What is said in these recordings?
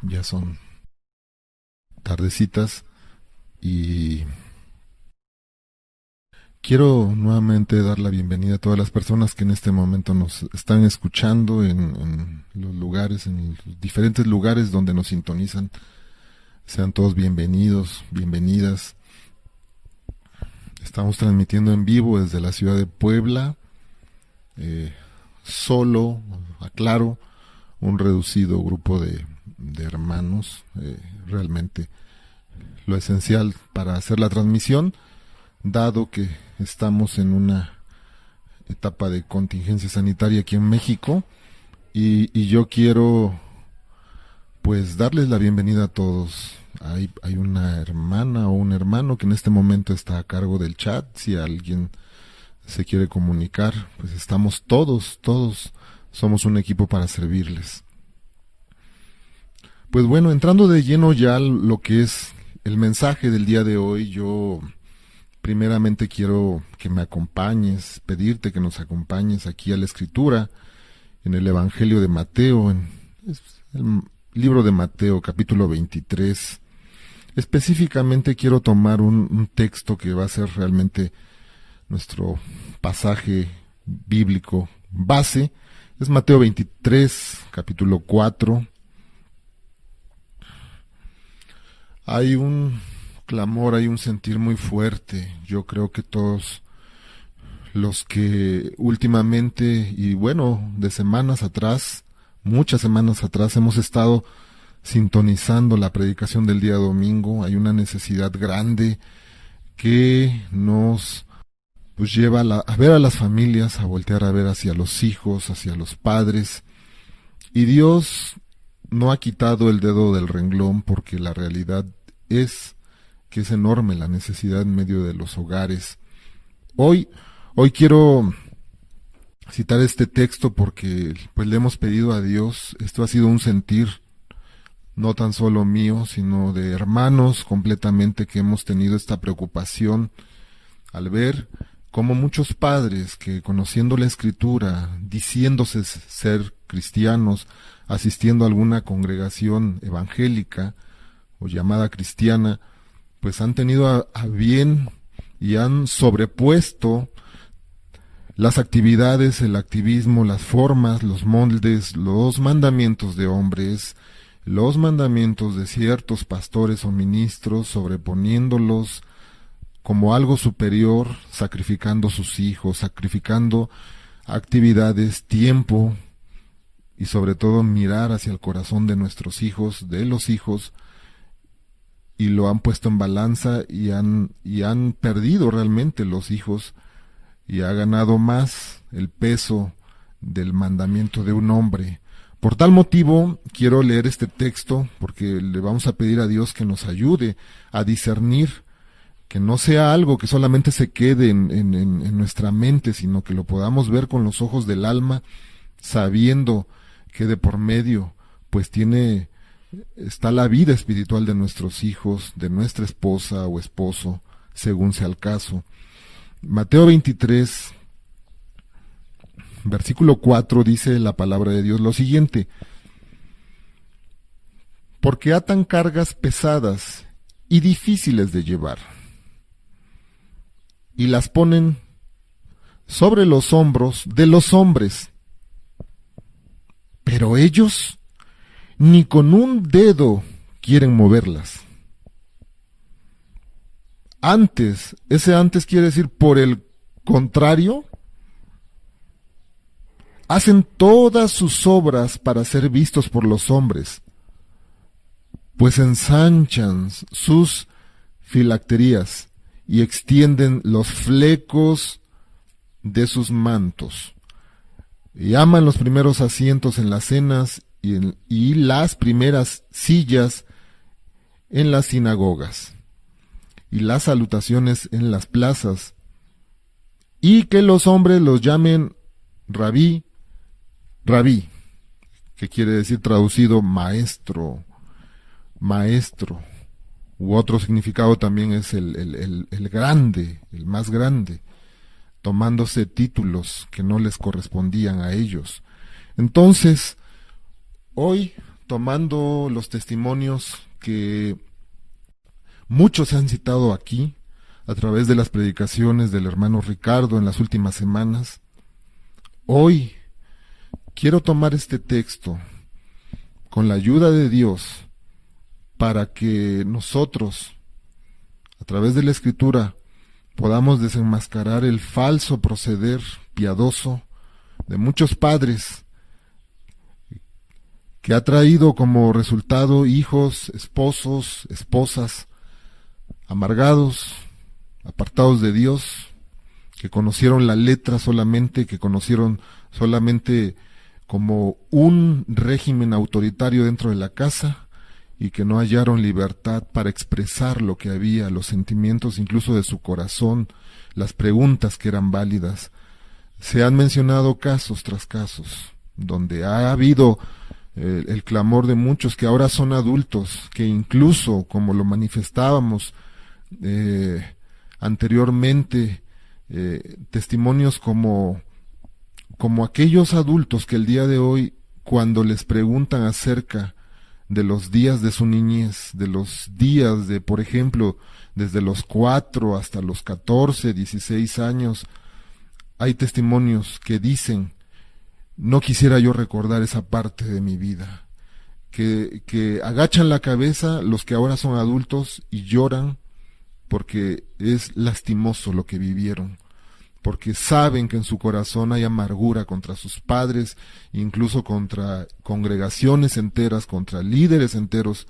Ya son tardecitas y quiero nuevamente dar la bienvenida a todas las personas que en este momento nos están escuchando en los lugares, en los diferentes lugares donde nos sintonizan. Sean todos bienvenidos, bienvenidas. Estamos transmitiendo en vivo desde la ciudad de Puebla, eh, solo, aclaro, un reducido grupo de hermanos, realmente lo esencial para hacer la transmisión, dado que estamos en una etapa de contingencia sanitaria aquí en México y yo quiero pues darles la bienvenida a todos. Hay una hermana o un hermano que en este momento está a cargo del chat. Si alguien se quiere comunicar, pues estamos todos somos un equipo para servirles. Pues bueno, entrando de lleno ya lo que es el mensaje del día de hoy, yo primeramente quiero que me acompañes, pedirte que nos acompañes aquí a la escritura, en el Evangelio de Mateo, en el libro de Mateo, capítulo 23. Específicamente quiero tomar un texto que va a ser realmente nuestro pasaje bíblico base. Es Mateo 23, capítulo 4. Hay un clamor, hay un sentir muy fuerte. Yo creo que todos los que últimamente, y bueno, de semanas atrás, muchas semanas atrás, hemos estado sintonizando la predicación del día domingo, hay una necesidad grande que nos pues lleva a ver a las familias, a voltear a ver hacia los hijos, hacia los padres, y Dios no ha quitado el dedo del renglón, porque la realidad es que es enorme la necesidad en medio de los hogares. Hoy, hoy quiero citar este texto porque pues le hemos pedido a Dios. Esto ha sido un sentir no tan solo mío, sino de hermanos completamente, que hemos tenido esta preocupación al ver cómo muchos padres que, conociendo la Escritura, diciéndose ser cristianos, asistiendo a alguna congregación evangélica o llamada cristiana, pues han tenido a bien y han sobrepuesto las actividades, el activismo, las formas, los moldes, los mandamientos de hombres, los mandamientos de ciertos pastores o ministros, sobreponiéndolos como algo superior, sacrificando sus hijos, sacrificando actividades, tiempo y sobre todo mirar hacia el corazón de nuestros hijos, de los hijos, y lo han puesto en balanza y han perdido realmente los hijos, y ha ganado más el peso del mandamiento de un hombre. Por tal motivo, quiero leer este texto porque le vamos a pedir a Dios que nos ayude a discernir, que no sea algo que solamente se quede en nuestra mente, sino que lo podamos ver con los ojos del alma, sabiendo que de por medio pues está la vida espiritual de nuestros hijos, de nuestra esposa o esposo, según sea el caso. Mateo 23, versículo 4, dice la palabra de Dios lo siguiente: porque atan cargas pesadas y difíciles de llevar, y las ponen sobre los hombros de los hombres, pero ellos ni con un dedo quieren moverlas. Ese antes quiere decir por el contrario, hacen todas sus obras para ser vistos por los hombres, pues ensanchan sus filacterías y extienden los flecos de sus mantos, y aman los primeros asientos en las cenas y las primeras sillas en las sinagogas, y las salutaciones en las plazas, y que los hombres los llamen rabí, rabí, que quiere decir traducido maestro, maestro, u otro significado también es el grande, el más grande, tomándose títulos que no les correspondían a ellos. Entonces, hoy tomando los testimonios que muchos se han citado aquí, a través de las predicaciones del hermano Ricardo en las últimas semanas, hoy quiero tomar este texto con la ayuda de Dios para que nosotros, a través de la Escritura, podamos desenmascarar el falso proceder piadoso de muchos padres que ha traído como resultado hijos, esposos, esposas, amargados, apartados de Dios, que conocieron la letra solamente, que conocieron solamente como un régimen autoritario dentro de la casa y que no hallaron libertad para expresar lo que había, los sentimientos incluso de su corazón, las preguntas que eran válidas. Se han mencionado casos tras casos, donde ha habido el clamor de muchos que ahora son adultos, que incluso, como lo manifestábamos anteriormente, testimonios como aquellos adultos que el día de hoy, cuando les preguntan acerca de los días de su niñez, de los días de, por ejemplo, desde los 4 hasta los 14, 16 años, hay testimonios que dicen: no quisiera yo recordar esa parte de mi vida, que agachan la cabeza los que ahora son adultos y lloran porque es lastimoso lo que vivieron, porque saben que en su corazón hay amargura contra sus padres, incluso contra congregaciones enteras, contra líderes enteros,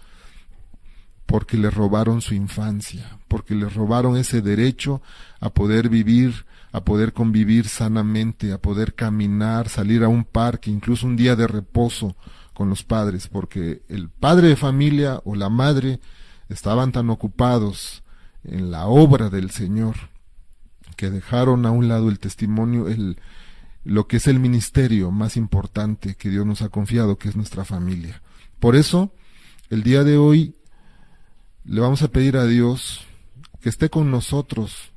porque les robaron su infancia, porque les robaron ese derecho a poder vivir, a poder convivir sanamente, a poder caminar, salir a un parque, incluso un día de reposo con los padres, porque el padre de familia o la madre estaban tan ocupados en la obra del Señor que dejaron a un lado el testimonio, lo que es el ministerio más importante que Dios nos ha confiado, que es nuestra familia. Por eso, el día de hoy le vamos a pedir a Dios que esté con nosotros,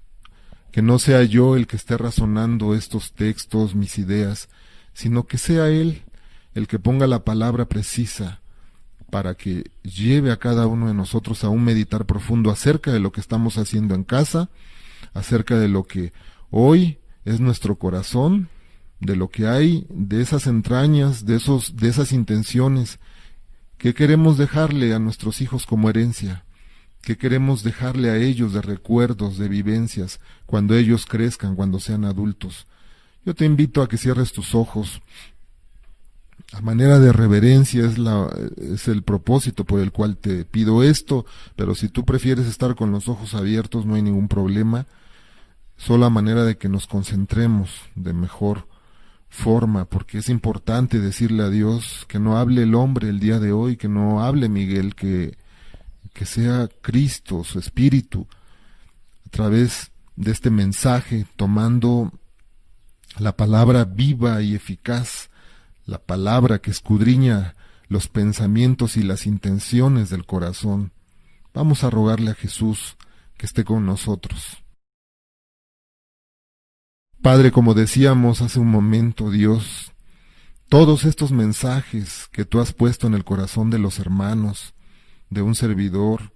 que no sea yo el que esté razonando estos textos, mis ideas, sino que sea Él el que ponga la palabra precisa para que lleve a cada uno de nosotros a un meditar profundo acerca de lo que estamos haciendo en casa, acerca de lo que hoy es nuestro corazón, de lo que hay, de esas entrañas, de esas intenciones que queremos dejarle a nuestros hijos como herencia, que queremos dejarle a ellos de recuerdos, de vivencias, cuando ellos crezcan, cuando sean adultos. Yo te invito a que cierres tus ojos. A manera de reverencia es el propósito por el cual te pido esto, pero si tú prefieres estar con los ojos abiertos no hay ningún problema, solo a manera de que nos concentremos de mejor forma, porque es importante decirle a Dios que no hable el hombre el día de hoy, que no hable Miguel, que sea Cristo, su Espíritu, a través de este mensaje, tomando la palabra viva y eficaz, la palabra que escudriña los pensamientos y las intenciones del corazón. Vamos a rogarle a Jesús que esté con nosotros. Padre, como decíamos hace un momento, Dios, todos estos mensajes que tú has puesto en el corazón de los hermanos, de un servidor,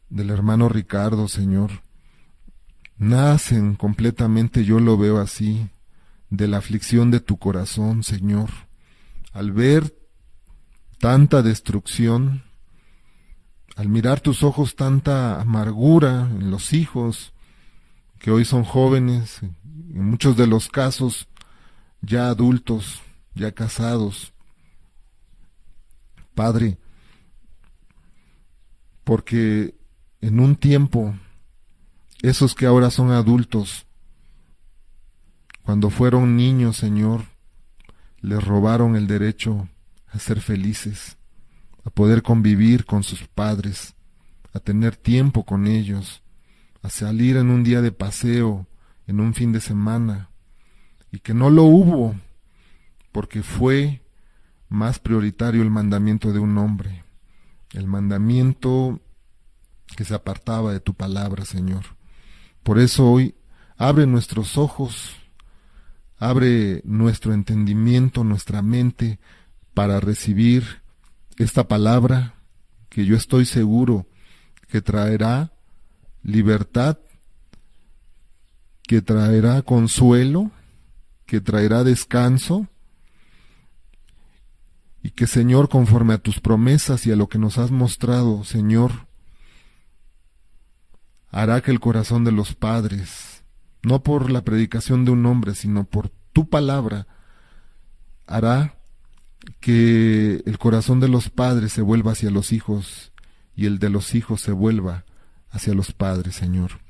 del hermano Ricardo, Señor, nacen completamente, yo lo veo así, de la aflicción de tu corazón, Señor. Al ver tanta destrucción, al mirar tus ojos tanta amargura en los hijos, que hoy son jóvenes, en muchos de los casos ya adultos, ya casados. Padre, porque en un tiempo, esos que ahora son adultos, cuando fueron niños, Señor, les robaron el derecho a ser felices, a poder convivir con sus padres, a tener tiempo con ellos, a salir en un día de paseo, en un fin de semana, y que no lo hubo, porque fue más prioritario el mandamiento de un hombre, el mandamiento que se apartaba de tu palabra, Señor. Por eso hoy abre nuestros ojos, abre nuestro entendimiento, nuestra mente, para recibir esta palabra que yo estoy seguro que traerá libertad, que traerá consuelo, que traerá descanso, y que, Señor, conforme a tus promesas y a lo que nos has mostrado, Señor, hará que el corazón de los padres, no por la predicación de un hombre, sino por tu palabra, hará que el corazón de los padres se vuelva hacia los hijos y el de los hijos se vuelva hacia los padres, Señor.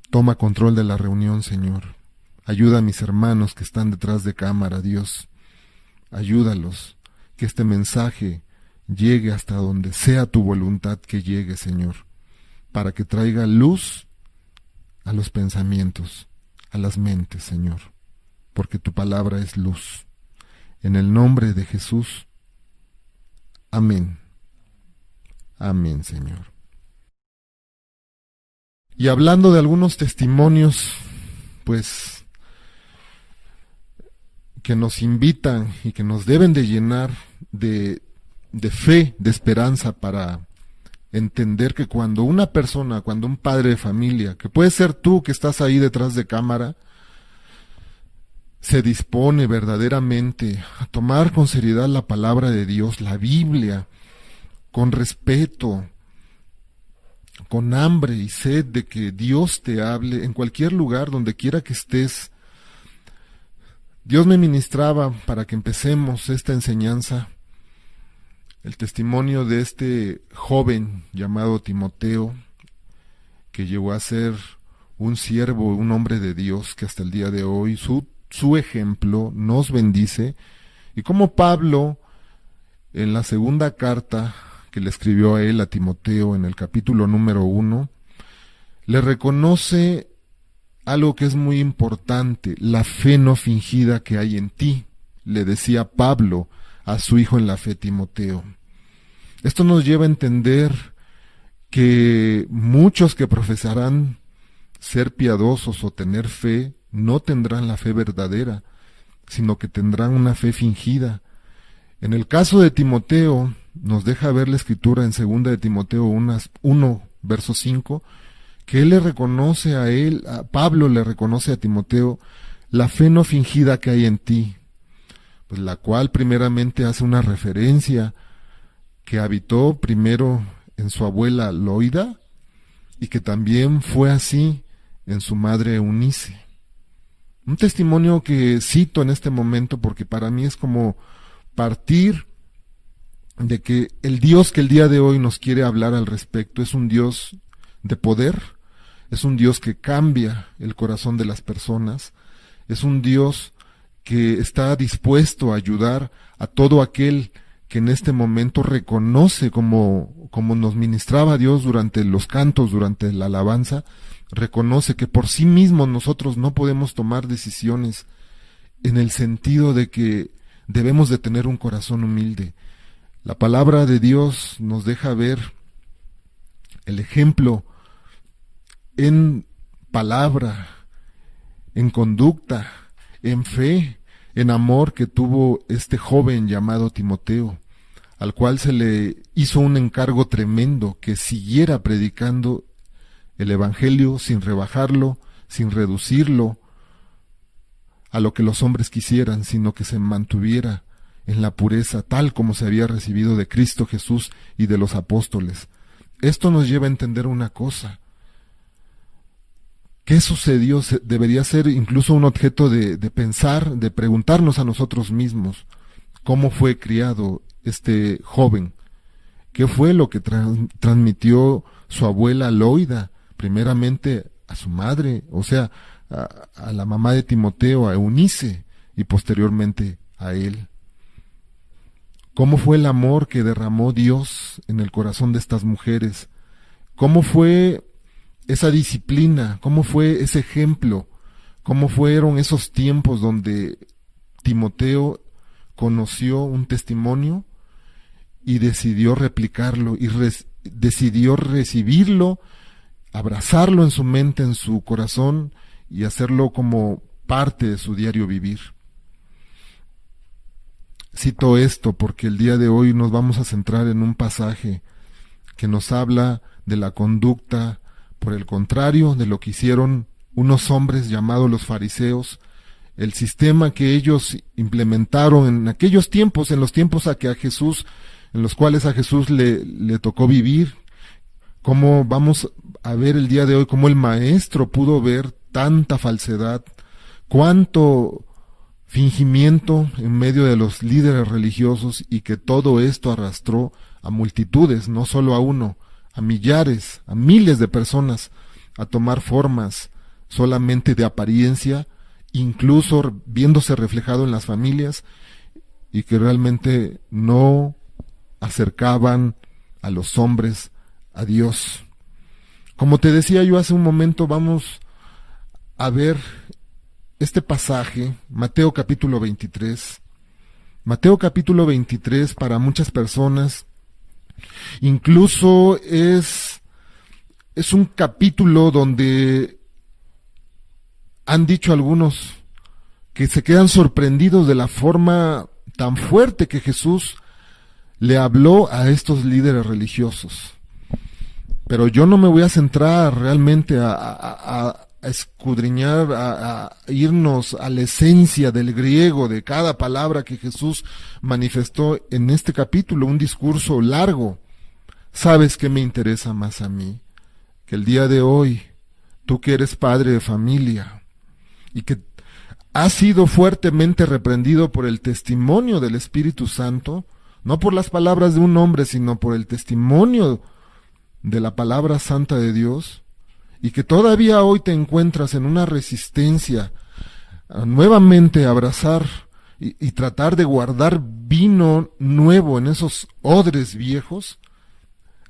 Toma control de la reunión, Señor. Ayuda a mis hermanos que están detrás de cámara, Dios. Ayúdalos, que este mensaje llegue hasta donde sea tu voluntad que llegue, Señor, para que traiga luz a los pensamientos, a las mentes, Señor, porque tu palabra es luz. En el nombre de Jesús. Amén. Amén, Señor. Y hablando de algunos testimonios, pues, que nos invitan y que nos deben de llenar de fe, de esperanza, para entender que cuando una persona, cuando un padre de familia, que puede ser tú que estás ahí detrás de cámara, se dispone verdaderamente a tomar con seriedad la palabra de Dios, la Biblia, con respeto, con hambre y sed de que Dios te hable en cualquier lugar, donde quiera que estés. Dios me ministraba para que empecemos esta enseñanza, el testimonio de este joven llamado Timoteo, que llegó a ser un siervo, un hombre de Dios, que hasta el día de hoy su ejemplo nos bendice, y como Pablo, en la segunda carta que le escribió a él, a Timoteo, en el capítulo número 1, le reconoce algo que es muy importante, la fe no fingida que hay en ti, le decía Pablo a su hijo en la fe, Timoteo. Esto nos lleva a entender que muchos que profesarán ser piadosos o tener fe, no tendrán la fe verdadera, sino que tendrán una fe fingida. En el caso de Timoteo, nos deja ver la escritura en 2 de Timoteo 1, verso 5, que él le reconoce a Pablo le reconoce a Timoteo la fe no fingida que hay en ti, pues la cual primeramente hace una referencia que habitó primero en su abuela Loida y que también fue así en su madre Eunice. Un testimonio que cito en este momento porque para mí es como partir de que el Dios que el día de hoy nos quiere hablar al respecto es un Dios de poder, es un Dios que cambia el corazón de las personas, es un Dios que está dispuesto a ayudar a todo aquel que en este momento reconoce, como nos ministraba Dios durante los cantos, durante la alabanza, reconoce que por sí mismos nosotros no podemos tomar decisiones, en el sentido de que debemos de tener un corazón humilde. La palabra de Dios nos deja ver el ejemplo en palabra, en conducta, en fe, en amor que tuvo este joven llamado Timoteo, al cual se le hizo un encargo tremendo, que siguiera predicando el Evangelio sin rebajarlo, sin reducirlo a lo que los hombres quisieran, sino que se mantuviera en la pureza tal como se había recibido de Cristo Jesús y de los apóstoles. Esto nos lleva a entender una cosa. ¿Qué sucedió? Debería ser incluso un objeto de pensar, de preguntarnos a nosotros mismos. ¿Cómo fue criado este joven? ¿Qué fue lo que transmitió su abuela Loida? Primeramente a su madre, o sea, a la mamá de Timoteo, a Eunice, y posteriormente a él. ¿Cómo fue el amor que derramó Dios en el corazón de estas mujeres? ¿Cómo fue esa disciplina? ¿Cómo fue ese ejemplo? ¿Cómo fueron esos tiempos donde Timoteo conoció un testimonio y decidió replicarlo y decidió recibirlo, abrazarlo en su mente, en su corazón y hacerlo como parte de su diario vivir? Cito esto porque el día de hoy nos vamos a centrar en un pasaje que nos habla de la conducta, por el contrario, de lo que hicieron unos hombres llamados los fariseos, el sistema que ellos implementaron en aquellos tiempos, en los tiempos en los cuales a Jesús le tocó vivir. Cómo vamos a ver el día de hoy, cómo el maestro pudo ver tanta falsedad, cuánto fingimiento en medio de los líderes religiosos, y que todo esto arrastró a multitudes, no solo a uno, a millares, a miles de personas, a tomar formas solamente de apariencia, incluso viéndose reflejado en las familias, y que realmente no acercaban a los hombres a Dios. Como te decía yo hace un momento, vamos a ver este pasaje, Mateo capítulo 23. Mateo capítulo 23 para muchas personas incluso es un capítulo donde han dicho algunos que se quedan sorprendidos de la forma tan fuerte que Jesús le habló a estos líderes religiosos. Pero yo no me voy a centrar realmente a escudriñar, a irnos a la esencia del griego, de cada palabra que Jesús manifestó en este capítulo, un discurso largo. ¿Sabes qué me interesa más a mí? Que el día de hoy, tú que eres padre de familia y que has sido fuertemente reprendido por el testimonio del Espíritu Santo, no por las palabras de un hombre, sino por el testimonio de la palabra santa de Dios, y que todavía hoy te encuentras en una resistencia a nuevamente abrazar y tratar de guardar vino nuevo en esos odres viejos,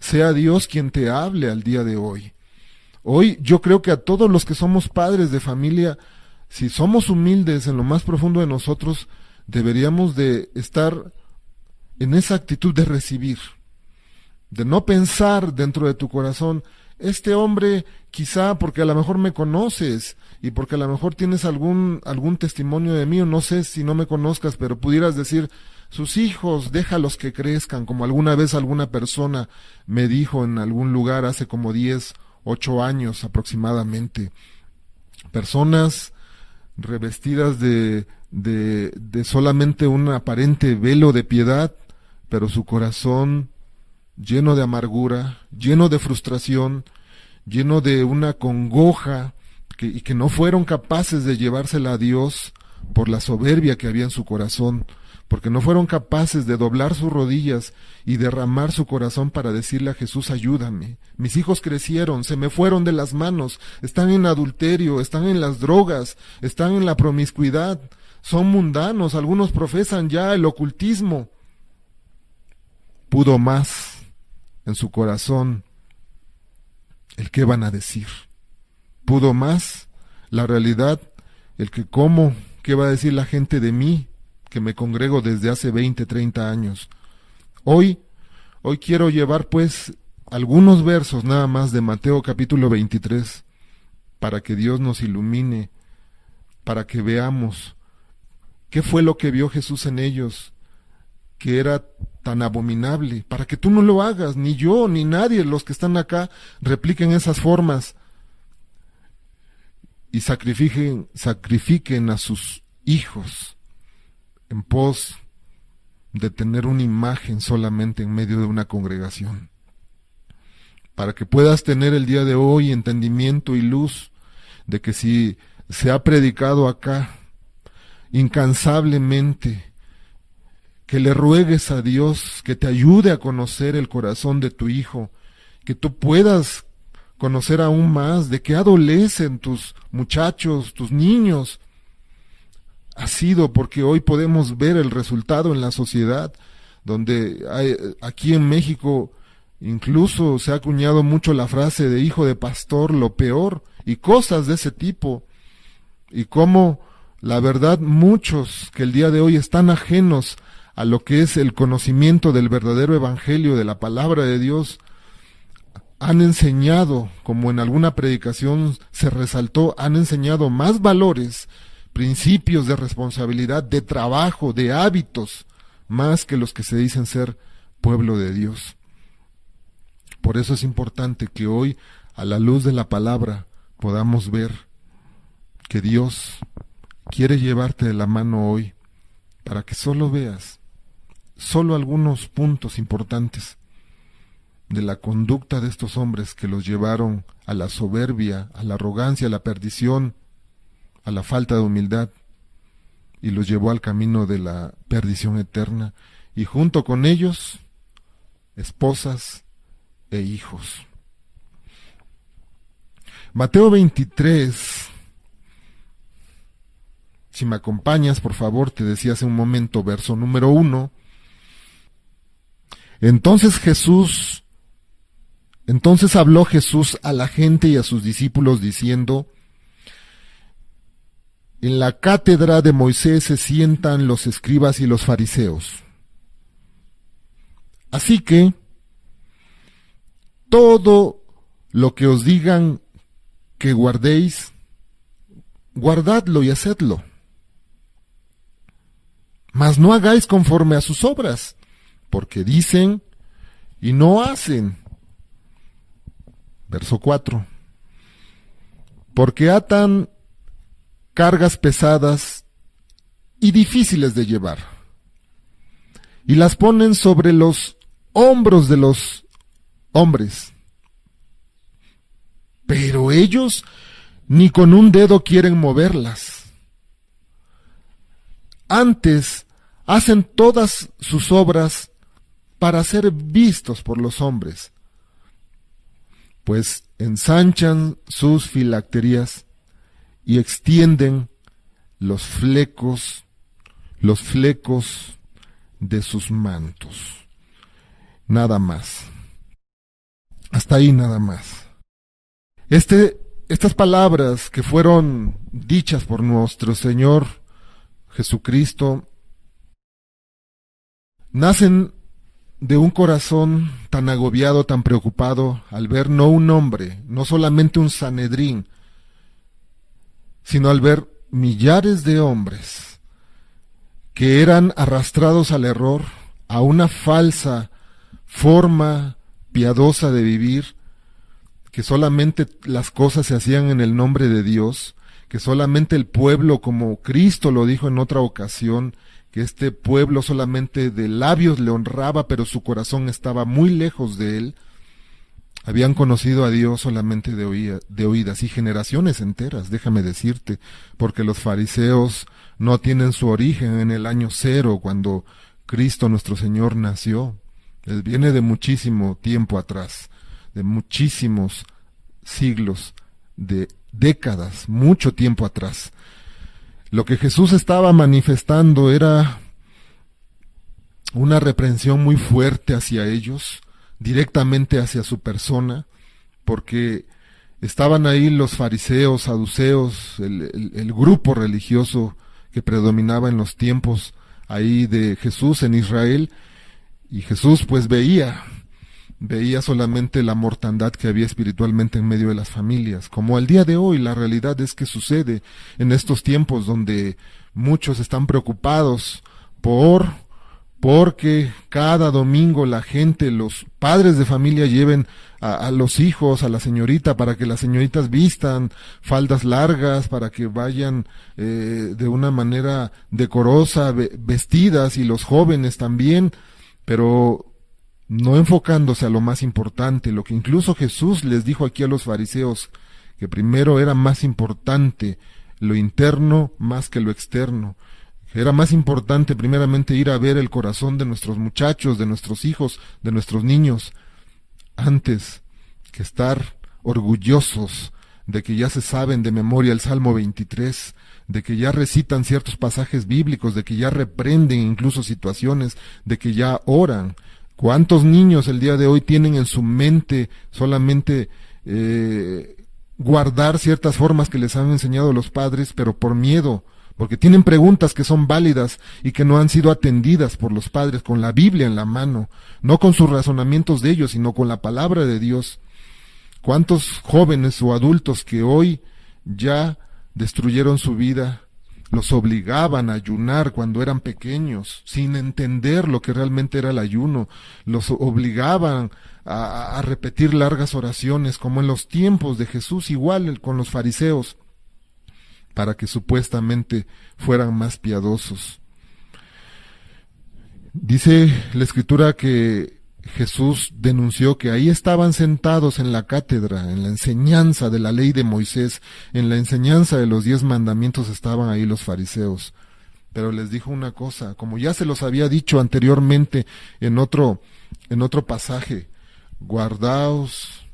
sea Dios quien te hable al día de hoy. Hoy yo creo que a todos los que somos padres de familia, si somos humildes en lo más profundo de nosotros, deberíamos de estar en esa actitud de recibir, de no pensar dentro de tu corazón, este hombre quizá porque a lo mejor me conoces y porque a lo mejor tienes algún testimonio de mí, o no sé si no me conozcas, pero pudieras decir, sus hijos, déjalos que crezcan, como alguna vez alguna persona me dijo en algún lugar hace como 8 años aproximadamente. Personas revestidas de solamente un aparente velo de piedad, pero su corazón lleno de amargura, lleno de frustración, lleno de una congoja, y que no fueron capaces de llevársela a Dios por la soberbia que había en su corazón, porque no fueron capaces de doblar sus rodillas y derramar su corazón para decirle a Jesús, ayúdame, mis hijos crecieron, se me fueron de las manos, están en adulterio, están en las drogas, están en la promiscuidad, son mundanos, algunos profesan ya el ocultismo. Pudo más en su corazón el qué van a decir. Pudo más la realidad, el que qué va a decir la gente de mí, que me congrego desde hace 20, 30 años. Hoy quiero llevar pues algunos versos nada más de Mateo capítulo 23, para que Dios nos ilumine, para que veamos qué fue lo que vio Jesús en ellos, que era tan abominable, para que tú no lo hagas, ni yo, ni nadie, los que están acá, repliquen esas formas y sacrifiquen a sus hijos en pos de tener una imagen solamente en medio de una congregación. Para que puedas tener el día de hoy entendimiento y luz de que si se ha predicado acá incansablemente, que le ruegues a Dios que te ayude a conocer el corazón de tu hijo, que tú puedas conocer aún más de qué adolecen tus muchachos, tus niños. Ha sido porque hoy podemos ver el resultado en la sociedad, donde aquí en México incluso se ha acuñado mucho la frase de hijo de pastor, lo peor, y cosas de ese tipo, y cómo la verdad muchos que el día de hoy están ajenos a lo que es el conocimiento del verdadero evangelio, de la palabra de Dios, han enseñado, como en alguna predicación se resaltó, han enseñado más valores, principios de responsabilidad, de trabajo, de hábitos, más que los que se dicen ser pueblo de Dios. Por eso es importante que hoy, a la luz de la palabra, podamos ver que Dios quiere llevarte de la mano hoy para que solo veas solo algunos puntos importantes de la conducta de estos hombres que los llevaron a la soberbia, a la arrogancia, a la perdición, a la falta de humildad, y los llevó al camino de la perdición eterna, y junto con ellos, esposas e hijos. Mateo 23, si me acompañas, por favor, te decía hace un momento, verso número 1. Entonces habló Jesús a la gente y a sus discípulos diciendo: en la cátedra de Moisés se sientan los escribas y los fariseos. Así que todo lo que os digan que guardéis, guardadlo y hacedlo. Mas no hagáis conforme a sus obras, porque dicen y no hacen. Verso 4. Porque atan cargas pesadas y difíciles de llevar, y las ponen sobre los hombros de los hombres. Pero ellos ni con un dedo quieren moverlas. Antes hacen todas sus obras para ser vistos por los hombres, pues ensanchan sus filacterías y extienden los flecos de sus mantos. Nada más. Hasta ahí nada más. Estas palabras que fueron dichas por nuestro Señor Jesucristo nacen de un corazón tan agobiado, tan preocupado, al ver no un hombre, no solamente un Sanedrín, sino al ver millares de hombres que eran arrastrados al error, a una falsa forma piadosa de vivir, que solamente las cosas se hacían en el nombre de Dios, que solamente el pueblo, como Cristo lo dijo en otra ocasión, que este pueblo solamente de labios le honraba, pero su corazón estaba muy lejos de él. Habían conocido a Dios solamente de oídas, y generaciones enteras, déjame decirte, porque los fariseos no tienen su origen en el año 0, cuando Cristo nuestro Señor nació. Él viene de muchísimo tiempo atrás, de muchísimos siglos, de décadas, mucho tiempo atrás. Lo que Jesús estaba manifestando era una reprensión muy fuerte hacia ellos, directamente hacia su persona, porque estaban ahí los fariseos, saduceos, el grupo religioso que predominaba en los tiempos ahí de Jesús en Israel, y Jesús pues veía solamente la mortandad que había espiritualmente en medio de las familias, como al día de hoy. La realidad es que sucede en estos tiempos donde muchos están preocupados porque cada domingo la gente, los padres de familia lleven a los hijos, a la señorita, para que las señoritas vistan faldas largas, para que vayan de una manera decorosa vestidas, y los jóvenes también, pero no enfocándose a lo más importante, lo que incluso Jesús les dijo aquí a los fariseos, que primero era más importante lo interno más que lo externo. Era más importante primeramente ir a ver el corazón de nuestros muchachos, de nuestros hijos, de nuestros niños, antes que estar orgullosos de que ya se saben de memoria el Salmo 23, de que ya recitan ciertos pasajes bíblicos, de que ya reprenden incluso situaciones, de que ya oran. ¿Cuántos niños el día de hoy tienen en su mente solamente guardar ciertas formas que les han enseñado los padres, pero por miedo, porque tienen preguntas que son válidas y que no han sido atendidas por los padres con la Biblia en la mano, no con sus razonamientos de ellos, sino con la palabra de Dios? ¿Cuántos jóvenes o adultos que hoy ya destruyeron su vida los obligaban a ayunar cuando eran pequeños, sin entender lo que realmente era el ayuno. Los obligaban a repetir largas oraciones, como en los tiempos de Jesús, igual con los fariseos, para que supuestamente fueran más piadosos. Dice la Escritura que Jesús denunció que ahí estaban sentados en la cátedra, en la enseñanza de la ley de Moisés, en la enseñanza de los 10 mandamientos estaban ahí los fariseos. Pero les dijo una cosa, como ya se los había dicho anteriormente en otro pasaje: guardaos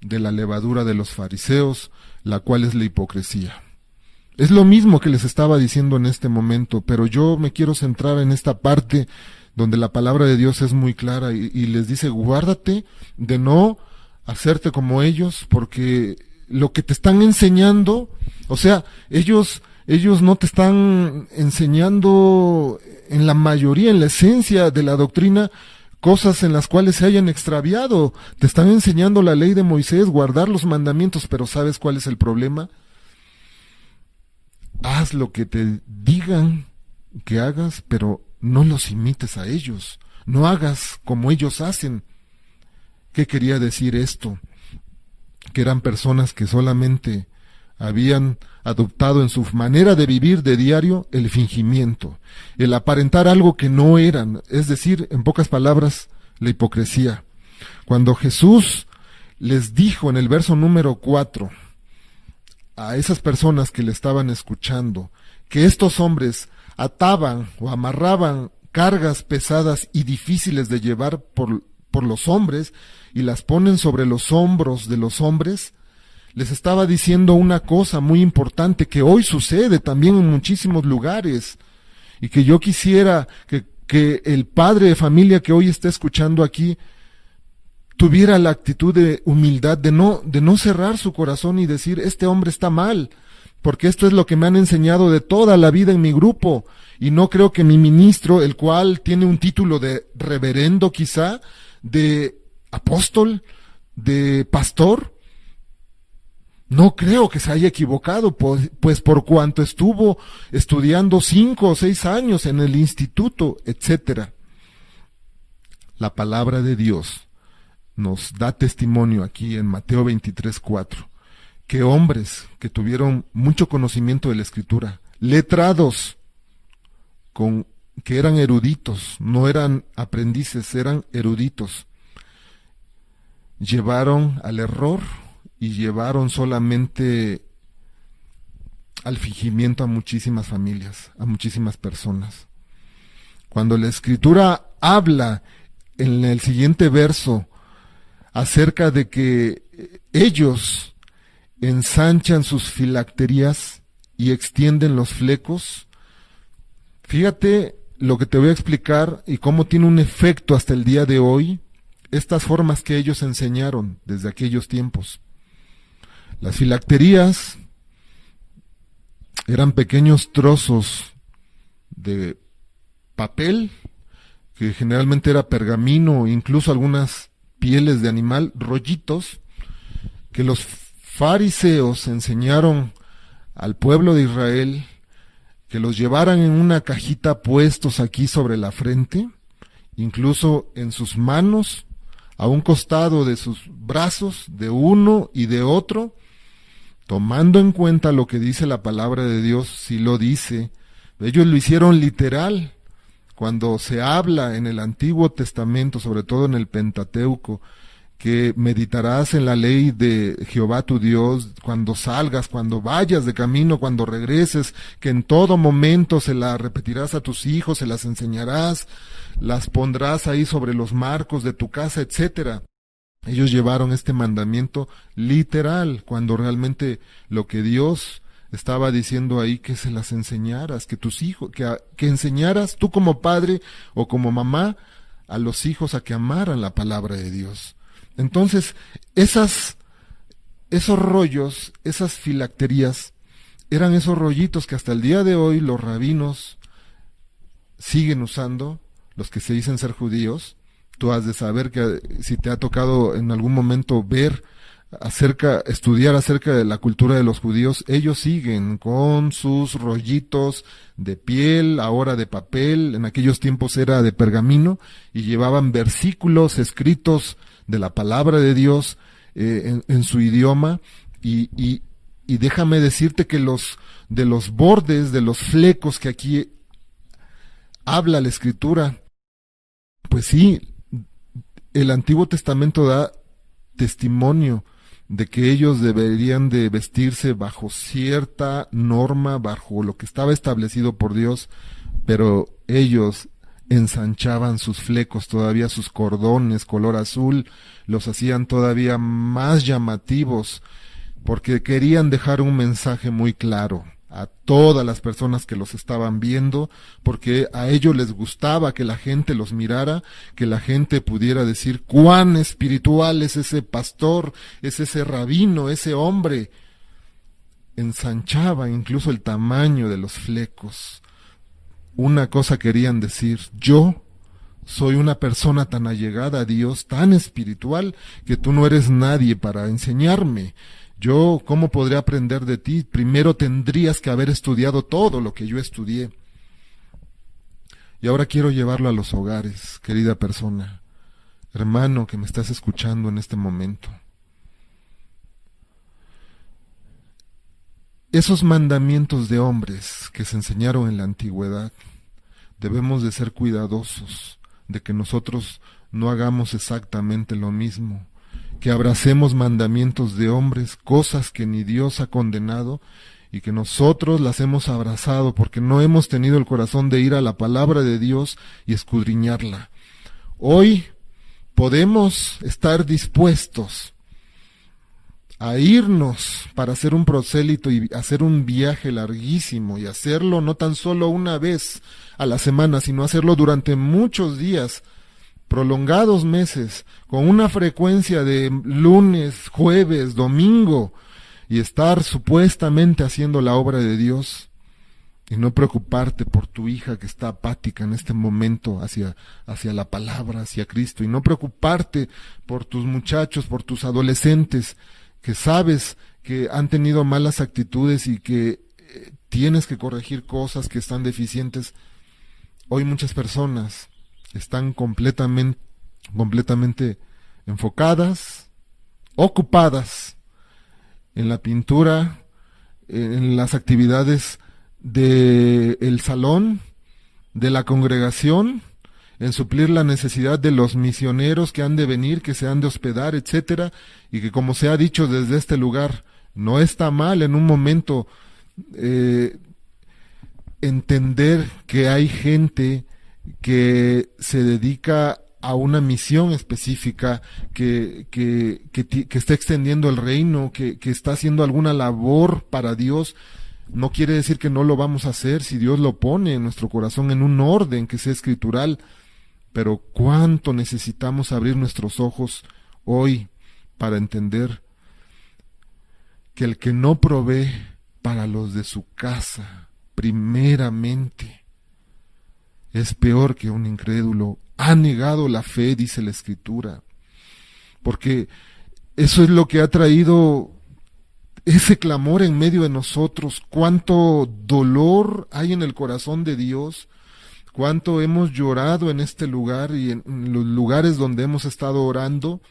de la levadura de los fariseos, la cual es la hipocresía. Es lo mismo que les estaba diciendo en este momento, pero yo me quiero centrar en esta parte donde la palabra de Dios es muy clara y les dice: guárdate de no hacerte como ellos, porque lo que te están enseñando, o sea, ellos no te están enseñando en la mayoría, en la esencia de la doctrina, cosas en las cuales se hayan extraviado. Te están enseñando la ley de Moisés, guardar los mandamientos, pero ¿sabes cuál es el problema? Haz lo que te digan que hagas, pero no los imites a ellos. No hagas como ellos hacen. ¿Qué quería decir esto? Que eran personas que solamente habían adoptado en su manera de vivir de diario el fingimiento, el aparentar algo que no eran, es decir, en pocas palabras, la hipocresía. Cuando Jesús les dijo en el verso número 4, a esas personas que le estaban escuchando, que estos hombres ataban o amarraban cargas pesadas y difíciles de llevar por los hombres y las ponen sobre los hombros de los hombres, les estaba diciendo una cosa muy importante que hoy sucede también en muchísimos lugares, y que yo quisiera que el padre de familia que hoy está escuchando aquí tuviera la actitud de humildad, de no cerrar su corazón y decir: este hombre está mal, porque esto es lo que me han enseñado de toda la vida en mi grupo, y no creo que mi ministro, el cual tiene un título de reverendo quizá, de apóstol, de pastor, no creo que se haya equivocado, pues por cuanto estuvo estudiando 5 o 6 años en el instituto, etcétera. La palabra de Dios nos da testimonio aquí en Mateo 23:4, que hombres que tuvieron mucho conocimiento de la Escritura, letrados, que eran eruditos, no eran aprendices, eran eruditos, llevaron al error y llevaron solamente al fingimiento a muchísimas familias, a muchísimas personas. Cuando la Escritura habla en el siguiente verso acerca de que ellos ensanchan sus filacterías y extienden los flecos, fíjate lo que te voy a explicar y cómo tiene un efecto hasta el día de hoy estas formas que ellos enseñaron desde aquellos tiempos. Las filacterías eran pequeños trozos de papel, que generalmente era pergamino, incluso algunas pieles de animal, rollitos, que los fariseos enseñaron al pueblo de Israel que los llevaran en una cajita puestos aquí sobre la frente, incluso en sus manos, a un costado de sus brazos, de uno y de otro, tomando en cuenta lo que dice la palabra de Dios, si lo dice. Ellos lo hicieron literal. Cuando se habla en el Antiguo Testamento, sobre todo en el Pentateuco, que meditarás en la ley de Jehová tu Dios, cuando salgas, cuando vayas de camino, cuando regreses, que en todo momento se la repetirás a tus hijos, se las enseñarás, las pondrás ahí sobre los marcos de tu casa, etcétera. Ellos llevaron este mandamiento literal, cuando realmente lo que Dios estaba diciendo ahí, que se las enseñaras, que tus hijos, que enseñaras tú como padre o como mamá a los hijos a que amaran la palabra de Dios. Entonces, esos rollos, esas filacterías, eran esos rollitos que hasta el día de hoy los rabinos siguen usando, los que se dicen ser judíos. Tú has de saber que si te ha tocado en algún momento ver estudiar acerca de la cultura de los judíos, ellos siguen con sus rollitos de piel, ahora de papel, en aquellos tiempos era de pergamino, y llevaban versículos escritos de la palabra de Dios en su idioma, y déjame decirte que de los bordes, de los flecos que aquí habla la Escritura, pues sí, el Antiguo Testamento da testimonio de que ellos deberían de vestirse bajo cierta norma, bajo lo que estaba establecido por Dios, pero ellos ensanchaban sus flecos, todavía sus cordones color azul, los hacían todavía más llamativos, porque querían dejar un mensaje muy claro a todas las personas que los estaban viendo, porque a ellos les gustaba que la gente los mirara, que la gente pudiera decir cuán espiritual es ese pastor, es ese rabino, ese hombre. Ensanchaba incluso el tamaño de los flecos. Una cosa querían decir: yo soy una persona tan allegada a Dios, tan espiritual, que tú no eres nadie para enseñarme. Yo, ¿cómo podré aprender de ti? Primero tendrías que haber estudiado todo lo que yo estudié. Y ahora quiero llevarlo a los hogares, querida persona, hermano que me estás escuchando en este momento. Esos mandamientos de hombres que se enseñaron en la antigüedad, debemos de ser cuidadosos de que nosotros no hagamos exactamente lo mismo, que abracemos mandamientos de hombres, cosas que ni Dios ha condenado, y que nosotros las hemos abrazado porque no hemos tenido el corazón de ir a la palabra de Dios y escudriñarla. Hoy podemos estar dispuestos a irnos para hacer un prosélito y hacer un viaje larguísimo, y hacerlo no tan solo una vez a la semana, sino hacerlo durante muchos días, prolongados meses, con una frecuencia de lunes, jueves, domingo, y estar supuestamente haciendo la obra de Dios, y no preocuparte por tu hija que está apática en este momento hacia la palabra, hacia Cristo, y no preocuparte por tus muchachos, por tus adolescentes, que sabes que han tenido malas actitudes y que tienes que corregir cosas que están deficientes. Hoy muchas personas están completamente enfocadas, ocupadas en la pintura, en las actividades del salón, de la congregación, en suplir la necesidad de los misioneros que han de venir, que se han de hospedar, etcétera, y que, como se ha dicho desde este lugar, no está mal en un momento entender que hay gente que se dedica a una misión específica, que está extendiendo el reino, que está haciendo alguna labor para Dios. No quiere decir que no lo vamos a hacer si Dios lo pone en nuestro corazón en un orden que sea escritural, pero cuánto necesitamos abrir nuestros ojos hoy para entender que el que no provee para los de su casa, primeramente, es peor que un incrédulo. Ha negado la fe, dice la Escritura, porque eso es lo que ha traído ese clamor en medio de nosotros. Cuánto dolor hay en el corazón de Dios, cuánto hemos llorado en este lugar y en los lugares donde hemos estado orando,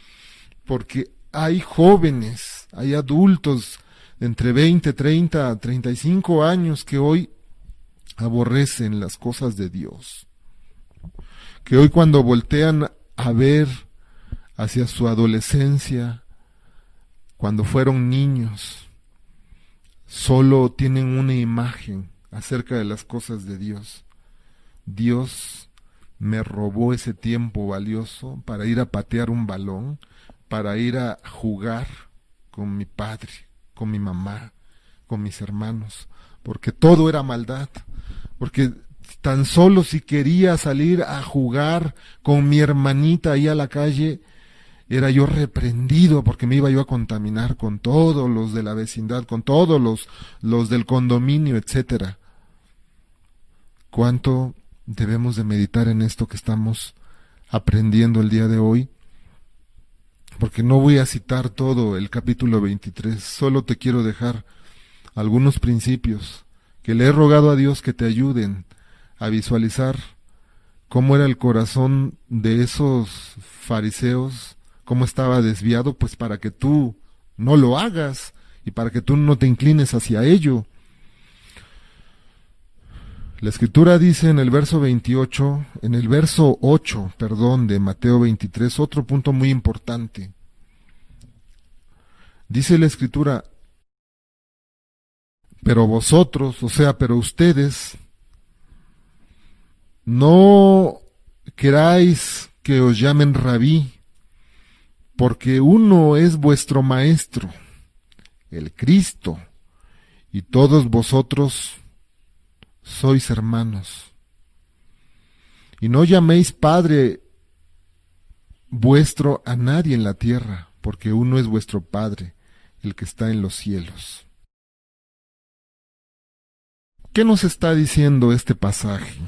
porque hay jóvenes, hay adultos de entre 20, 30, 35 años que hoy aborrecen las cosas de Dios, que hoy cuando voltean a ver hacia su adolescencia, cuando fueron niños, solo tienen una imagen acerca de las cosas de Dios. Dios me robó ese tiempo valioso para ir a patear un balón, para ir a jugar con mi padre, con mi mamá, con mis hermanos, porque todo era maldad, porque tan solo si quería salir a jugar con mi hermanita ahí a la calle, era yo reprendido porque me iba yo a contaminar con todos los de la vecindad, con todos los del condominio, etcétera. ¿Cuánto debemos de meditar en esto que estamos aprendiendo el día de hoy? porque no voy a citar todo el capítulo 23, solo te quiero dejar algunos principios que le he rogado a Dios que te ayuden a visualizar cómo era el corazón de esos fariseos, cómo estaba desviado, pues para que tú no lo hagas y para que tú no te inclines hacia ello. La Escritura dice en el verso 28, en el verso 8, perdón, de Mateo 23, otro punto muy importante. Dice la Escritura, pero vosotros, o sea, pero ustedes, no queráis que os llamen rabí, porque uno es vuestro maestro, el Cristo, y todos vosotros sois hermanos. Y no llaméis Padre vuestro a nadie en la tierra, porque uno es vuestro Padre, el que está en los cielos. ¿Qué nos está diciendo este pasaje?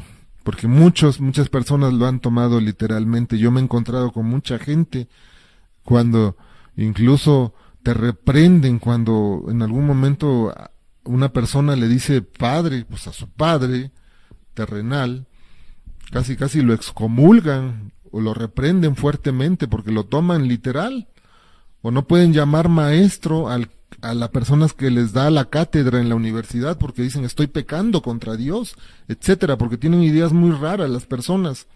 Porque muchas personas lo han tomado literalmente. Yo me he encontrado con mucha gente cuando incluso te reprenden, cuando en algún momento una persona le dice padre, pues a su padre terrenal, casi lo excomulgan o lo reprenden fuertemente porque lo toman literal, o no pueden llamar maestro a las personas que les da la cátedra en la universidad porque dicen estoy pecando contra Dios, etcétera, porque tienen ideas muy raras las personas.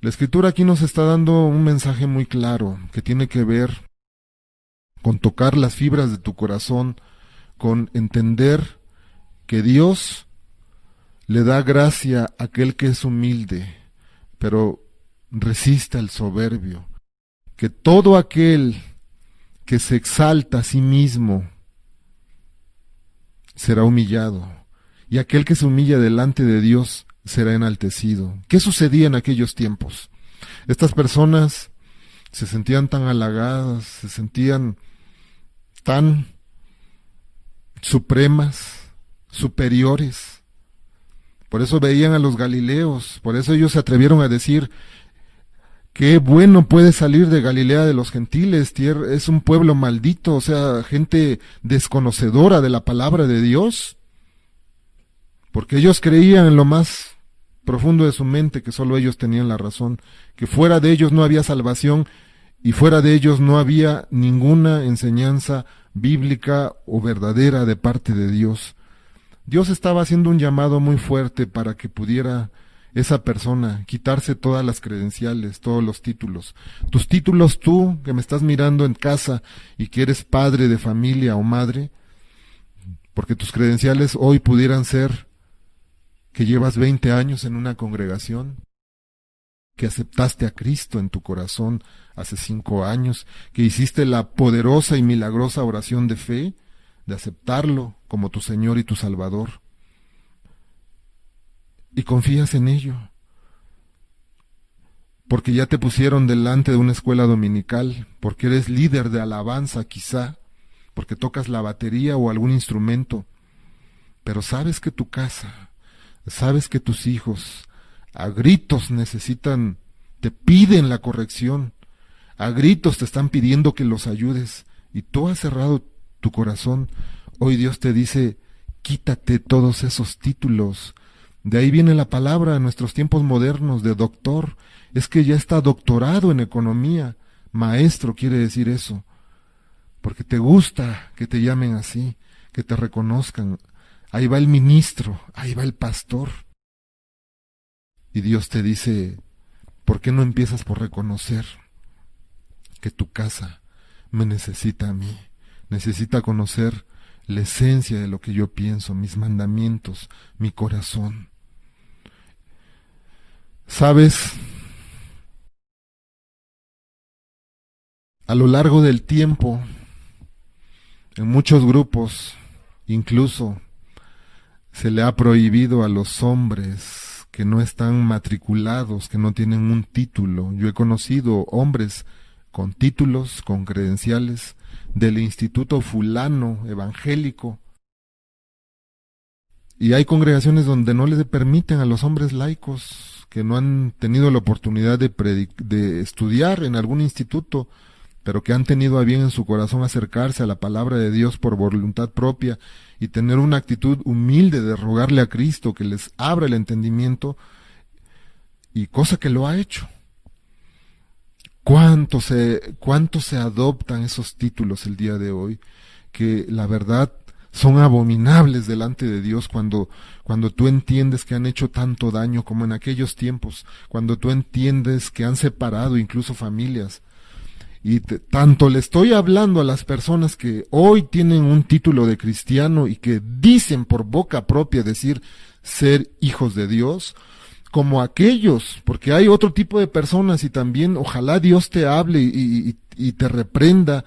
La Escritura aquí nos está dando un mensaje muy claro que tiene que ver con tocar las fibras de tu corazón, con entender que Dios le da gracia a aquel que es humilde, pero resiste al soberbio, que todo aquel que se exalta a sí mismo será humillado, y aquel que se humilla delante de Dios será enaltecido. ¿Qué sucedía en aquellos tiempos? Estas personas se sentían tan halagadas, se sentían tan supremas, superiores. Por eso veían a los galileos, por eso ellos se atrevieron a decir, qué bueno puede salir de Galilea de los gentiles, es un pueblo maldito, o sea, gente desconocedora de la palabra de Dios, porque ellos creían en lo más profundo de su mente que solo ellos tenían la razón, que fuera de ellos no había salvación y fuera de ellos no había ninguna enseñanza bíblica o verdadera de parte de Dios. Dios estaba haciendo un llamado muy fuerte para que pudiera esa persona quitarse todas las credenciales, todos los títulos. Tus títulos, tú que me estás mirando en casa y que eres padre de familia o madre, porque tus credenciales hoy pudieran ser que llevas 20 años en una congregación, que aceptaste a Cristo en tu corazón hace 5 años, que hiciste la poderosa y milagrosa oración de fe, de aceptarlo como tu Señor y tu Salvador. Y confías en ello, porque ya te pusieron delante de una escuela dominical, porque eres líder de alabanza quizá, porque tocas la batería o algún instrumento, pero sabes que tu casa, sabes que tus hijos a gritos necesitan, te piden la corrección, a gritos te están pidiendo que los ayudes, y tú has cerrado tu corazón. Hoy Dios te dice, quítate todos esos títulos. De ahí viene la palabra en nuestros tiempos modernos de doctor, es que ya está doctorado en economía, maestro quiere decir eso, porque te gusta que te llamen así, que te reconozcan. Ahí va el ministro, ahí va el pastor. Y Dios te dice, ¿por qué no empiezas por reconocer que tu casa me necesita a mí? Necesita conocer la esencia de lo que yo pienso, mis mandamientos, mi corazón. ¿Sabes? A lo largo del tiempo, en muchos grupos, incluso, se le ha prohibido a los hombres que no están matriculados, que no tienen un título. Yo he conocido hombres con títulos, con credenciales, del Instituto Fulano Evangélico. Y hay congregaciones donde no les permiten a los hombres laicos que no han tenido la oportunidad de estudiar en algún instituto pero que han tenido a bien en su corazón acercarse a la palabra de Dios por voluntad propia y tener una actitud humilde de rogarle a Cristo que les abra el entendimiento, y cosa que lo ha hecho. ¿Cuánto se adoptan esos títulos el día de hoy? Que la verdad son abominables delante de Dios cuando tú entiendes que han hecho tanto daño como en aquellos tiempos, cuando tú entiendes que han separado incluso familias. Y tanto le estoy hablando a las personas que hoy tienen un título de cristiano y que dicen por boca propia decir ser hijos de Dios, como aquellos, porque hay otro tipo de personas y también ojalá Dios te hable y te reprenda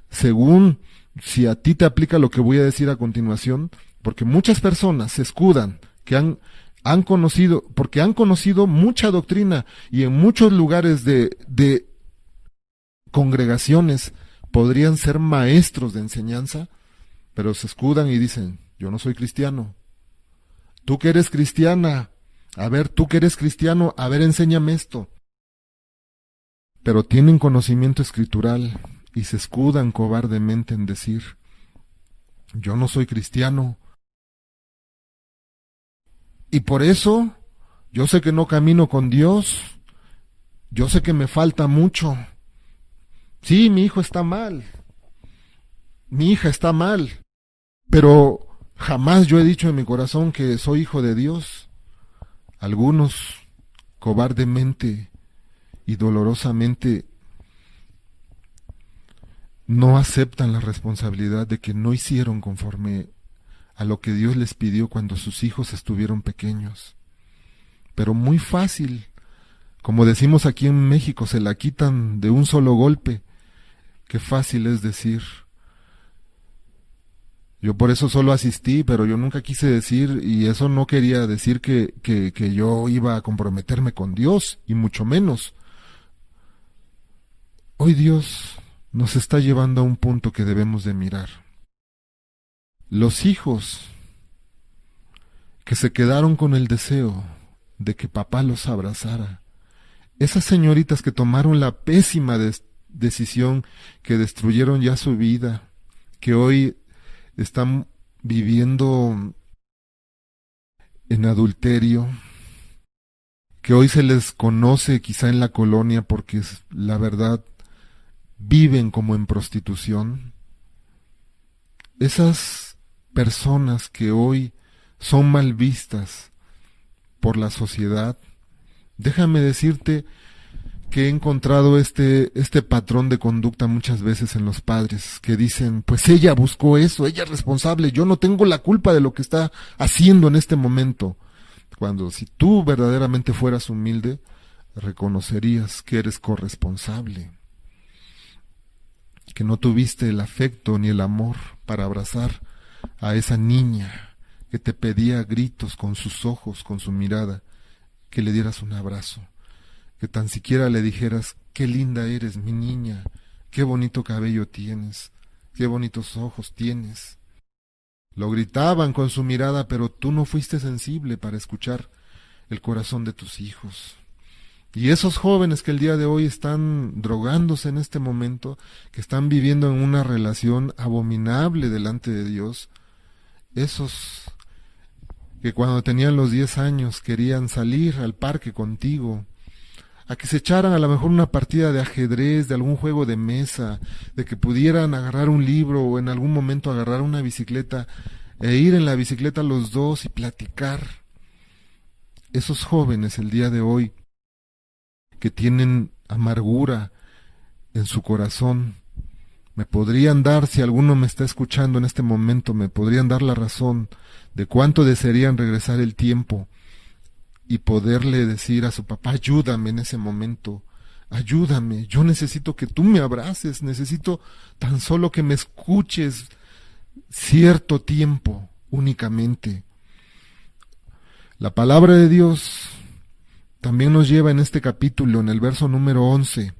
según si a ti te aplica lo que voy a decir a continuación, porque muchas personas se escudan que han conocido, porque han conocido mucha doctrina y en muchos lugares de congregaciones podrían ser maestros de enseñanza, pero se escudan y dicen, yo no soy cristiano. Tú que eres cristiana, a ver, tú que eres cristiano, a ver, enséñame esto. Pero tienen conocimiento escritural y se escudan cobardemente en decir, yo no soy cristiano. Y por eso, yo sé que no camino con Dios, yo sé que me falta mucho. Sí, mi hijo está mal, mi hija está mal, pero jamás yo he dicho en mi corazón que soy hijo de Dios. Algunos cobardemente y dolorosamente no aceptan la responsabilidad de que no hicieron conforme a lo que Dios les pidió cuando sus hijos estuvieron pequeños. Pero muy fácil, como decimos aquí en México, se la quitan de un solo golpe. Qué fácil es decir, yo por eso solo asistí, pero yo nunca quise decir, y eso no quería decir que yo iba a comprometerme con Dios, y mucho menos. Hoy Dios nos está llevando a un punto que debemos de mirar. Los hijos que se quedaron con el deseo de que papá los abrazara, esas señoritas que tomaron la pésima decisión, que destruyeron ya su vida, que hoy están viviendo en adulterio, que hoy se les conoce quizá en la colonia porque la verdad viven como en prostitución. Esas personas que hoy son mal vistas por la sociedad, déjame decirte que he encontrado este patrón de conducta muchas veces en los padres, que dicen, pues ella buscó eso, ella es responsable, yo no tengo la culpa de lo que está haciendo en este momento. Cuando si tú verdaderamente fueras humilde, reconocerías que eres corresponsable, que no tuviste el afecto ni el amor para abrazar a esa niña que te pedía a gritos con sus ojos, con su mirada, que le dieras un abrazo, que tan siquiera le dijeras, qué linda eres, mi niña, qué bonito cabello tienes, qué bonitos ojos tienes. Lo gritaban con su mirada, pero tú no fuiste sensible para escuchar el corazón de tus hijos. Y esos jóvenes que el día de hoy están drogándose en este momento, que están viviendo en una relación abominable delante de Dios, esos que cuando tenían los 10 años querían salir al parque contigo, a que se echaran a lo mejor una partida de ajedrez, de algún juego de mesa, de que pudieran agarrar un libro o en algún momento agarrar una bicicleta e ir en la bicicleta los dos y platicar. Esos jóvenes el día de hoy que tienen amargura en su corazón, me podrían dar, si alguno me está escuchando en este momento, me podrían dar la razón de cuánto desearían regresar el tiempo y poderle decir a su papá, ayúdame en ese momento, ayúdame, yo necesito que tú me abraces, necesito tan solo que me escuches cierto tiempo únicamente. La palabra de Dios también nos lleva en este capítulo, en el verso número 11,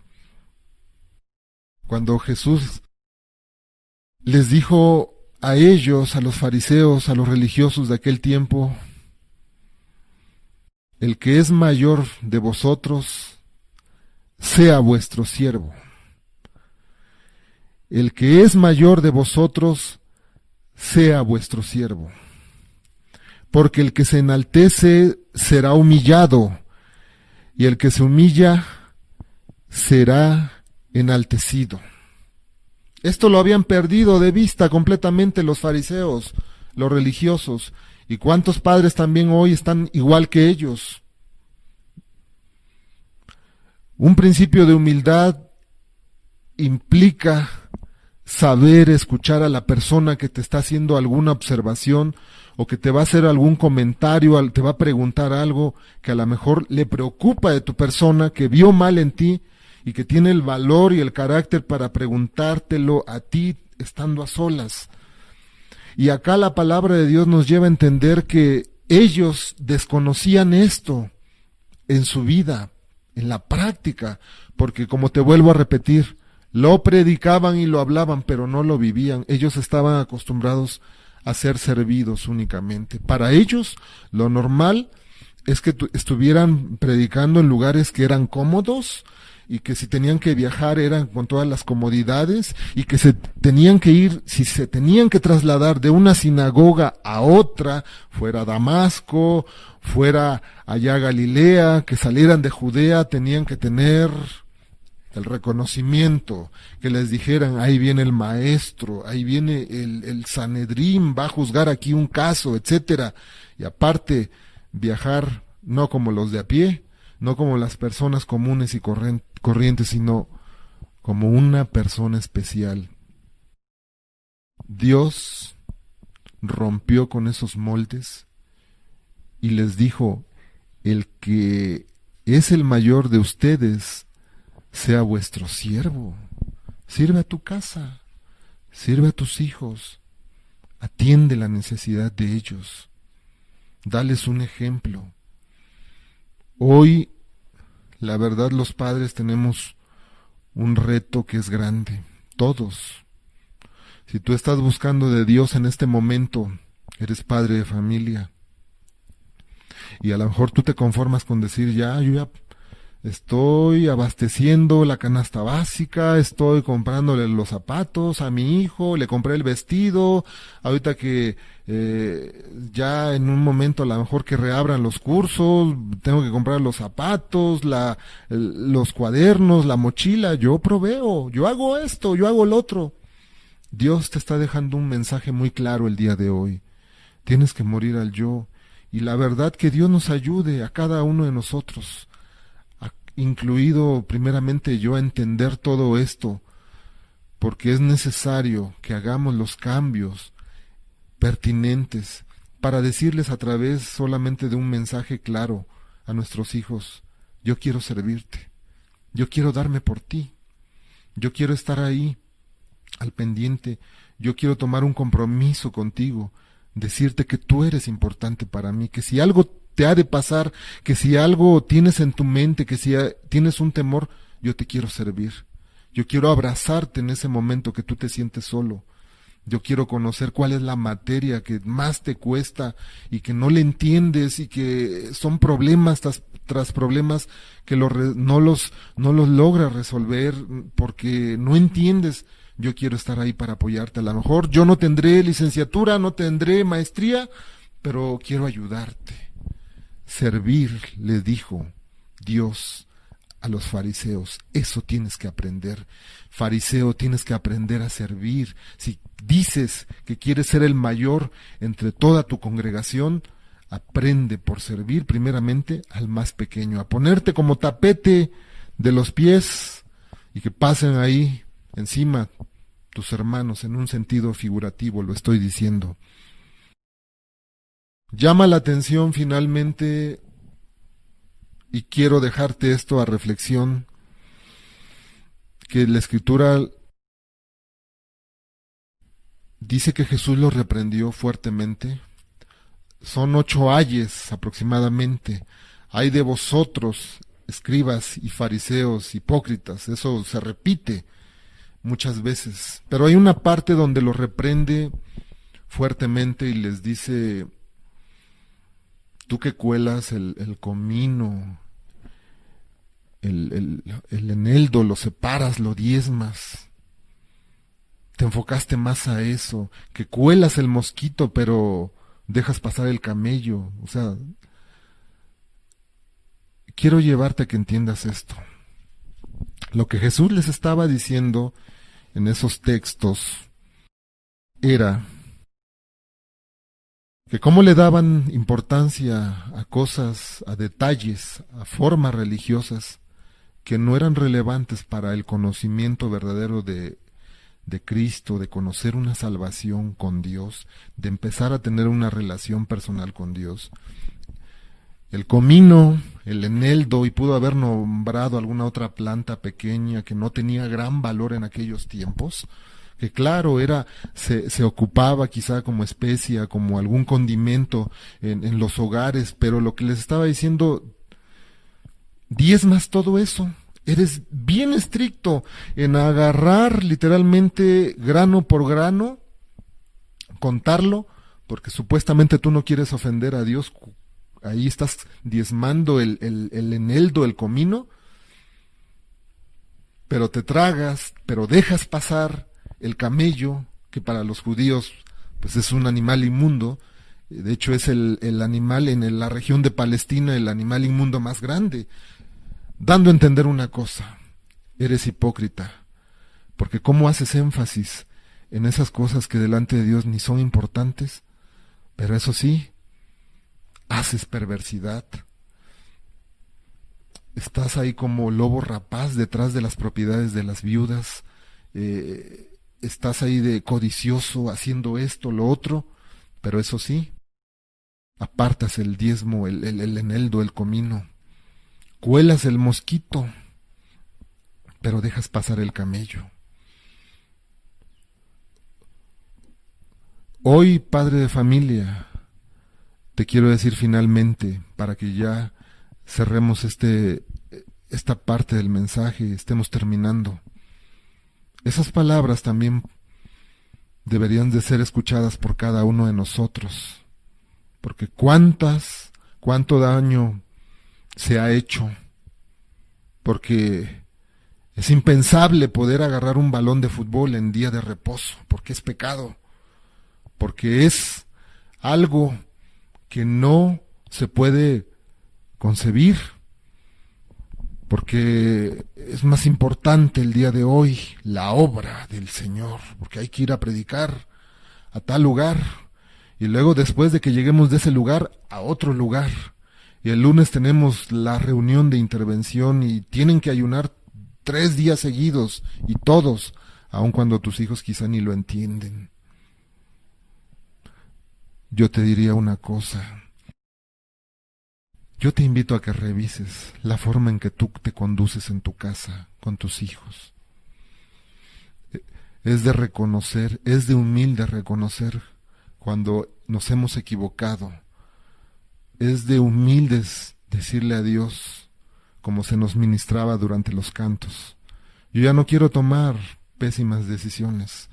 cuando Jesús les dijo a ellos, a los fariseos, a los religiosos de aquel tiempo, el que es mayor de vosotros, sea vuestro siervo. el que es mayor de vosotros sea vuestro siervo. Porque el que se enaltece será humillado, y el que se humilla será enaltecido. Esto lo habían perdido de vista completamente los fariseos, los religiosos, y cuántos padres también hoy están igual que ellos. Un principio de humildad implica saber escuchar a la persona que te está haciendo alguna observación o que te va a hacer algún comentario, te va a preguntar algo que a lo mejor le preocupa de tu persona, que vio mal en ti y que tiene el valor y el carácter para preguntártelo a ti estando a solas. Y acá la palabra de Dios nos lleva a entender que ellos desconocían esto en su vida, en la práctica, porque como te vuelvo a repetir, lo predicaban y lo hablaban, pero no lo vivían. Ellos estaban acostumbrados a ser servidos únicamente. Para ellos, lo normal es que estuvieran predicando en lugares que eran cómodos y que si tenían que viajar eran con todas las comodidades y que se tenían que ir, si se tenían que trasladar de una sinagoga a otra, fuera Damasco, fuera allá Galilea, que salieran de Judea, tenían que tener el reconocimiento, que les dijeran, ahí viene el maestro, ahí viene el Sanedrín, va a juzgar aquí un caso, etcétera. Y aparte, viajar no como los de a pie, no como las personas comunes y corrientes, sino como una persona especial. Dios rompió con esos moldes y les dijo, el que es el mayor de ustedes, sea vuestro siervo, sirve a tu casa, sirve a tus hijos, atiende la necesidad de ellos, dales un ejemplo. Hoy, la verdad, los padres tenemos un reto que es grande, todos. Si tú estás buscando de Dios en este momento, eres padre de familia, y a lo mejor tú te conformas con decir, yo ya estoy abasteciendo la canasta básica, estoy comprándole los zapatos a mi hijo, le compré el vestido, ahorita que ya en un momento a lo mejor que reabran los cursos, tengo que comprar los zapatos, los cuadernos, la mochila, yo proveo, yo hago esto, yo hago lo otro. Dios te está dejando un mensaje muy claro el día de hoy. Tienes que morir al yo. Y la verdad que Dios nos ayude a cada uno de nosotros, incluido primeramente yo, a entender todo esto, porque es necesario que hagamos los cambios pertinentes para decirles a través solamente de un mensaje claro a nuestros hijos, yo quiero servirte, yo quiero darme por ti, yo quiero estar ahí al pendiente, yo quiero tomar un compromiso contigo, decirte que tú eres importante para mí, que si algo te ha de pasar, que si algo tienes en tu mente, que si tienes un temor, yo te quiero servir. Yo quiero abrazarte en ese momento que tú te sientes solo. Yo quiero conocer cuál es la materia que más te cuesta y que no le entiendes y que son problemas tras problemas que no los logras resolver porque no entiendes. Yo quiero estar ahí para apoyarte. A lo mejor yo no tendré licenciatura, no tendré maestría, pero quiero ayudarte. Servir, le dijo Dios a los fariseos, eso tienes que aprender. Fariseo, tienes que aprender a servir. Si dices que quieres ser el mayor entre toda tu congregación, aprende por servir primeramente al más pequeño, a ponerte como tapete de los pies y que pasen ahí encima tus hermanos, en un sentido figurativo lo estoy diciendo. Llama la atención finalmente, y quiero dejarte esto a reflexión, que la Escritura dice que Jesús los reprendió fuertemente. Son 8 ayes aproximadamente. Ay de vosotros, escribas y fariseos, hipócritas. Eso se repite muchas veces. Pero hay una parte donde los reprende fuertemente y les dice, tú que cuelas el comino, el eneldo, lo separas, lo diezmas, te enfocaste más a eso, que cuelas el mosquito pero dejas pasar el camello. O sea, quiero llevarte a que entiendas esto. Lo que Jesús les estaba diciendo en esos textos era que cómo le daban importancia a cosas, a detalles, a formas religiosas que no eran relevantes para el conocimiento verdadero de Cristo, de conocer una salvación con Dios, de empezar a tener una relación personal con Dios. El comino, el eneldo, y pudo haber nombrado alguna otra planta pequeña que no tenía gran valor en aquellos tiempos, que claro, se ocupaba quizá como especia, como algún condimento en los hogares, pero lo que les estaba diciendo, diezmas todo eso. Eres bien estricto en agarrar literalmente grano por grano, contarlo, porque supuestamente tú no quieres ofender a Dios. Ahí estás diezmando el eneldo, el comino, pero te tragas, pero dejas pasar el camello, que para los judíos pues es un animal inmundo. De hecho es el animal en la región de Palestina, el animal inmundo más grande, dando a entender una cosa: eres hipócrita, porque ¿cómo haces énfasis en esas cosas que delante de Dios ni son importantes? Pero eso sí, haces perversidad. Estás ahí como lobo rapaz detrás de las propiedades de las viudas. Estás ahí de codicioso haciendo esto, lo otro, pero eso sí, apartas el diezmo, el eneldo, el comino. Cuelas el mosquito, pero dejas pasar el camello. Hoy, padre de familia, te quiero decir finalmente, para que ya cerremos esta parte del mensaje, estemos terminando. Esas palabras también deberían de ser escuchadas por cada uno de nosotros, porque cuánto daño se ha hecho, porque es impensable poder agarrar un balón de fútbol en día de reposo, porque es pecado, porque es algo que no se puede concebir, porque es más importante el día de hoy la obra del Señor, porque hay que ir a predicar a tal lugar, y luego después de que lleguemos de ese lugar a otro lugar, y el lunes tenemos la reunión de intervención y tienen que ayunar 3 días seguidos, y todos, aun cuando tus hijos quizá ni lo entienden. Yo te diría una cosa: yo te invito a que revises la forma en que tú te conduces en tu casa con tus hijos. Es de reconocer, es de humilde reconocer cuando nos hemos equivocado. Es de humildes decirle a Dios, como se nos ministraba durante los cantos: yo ya no quiero tomar pésimas decisiones.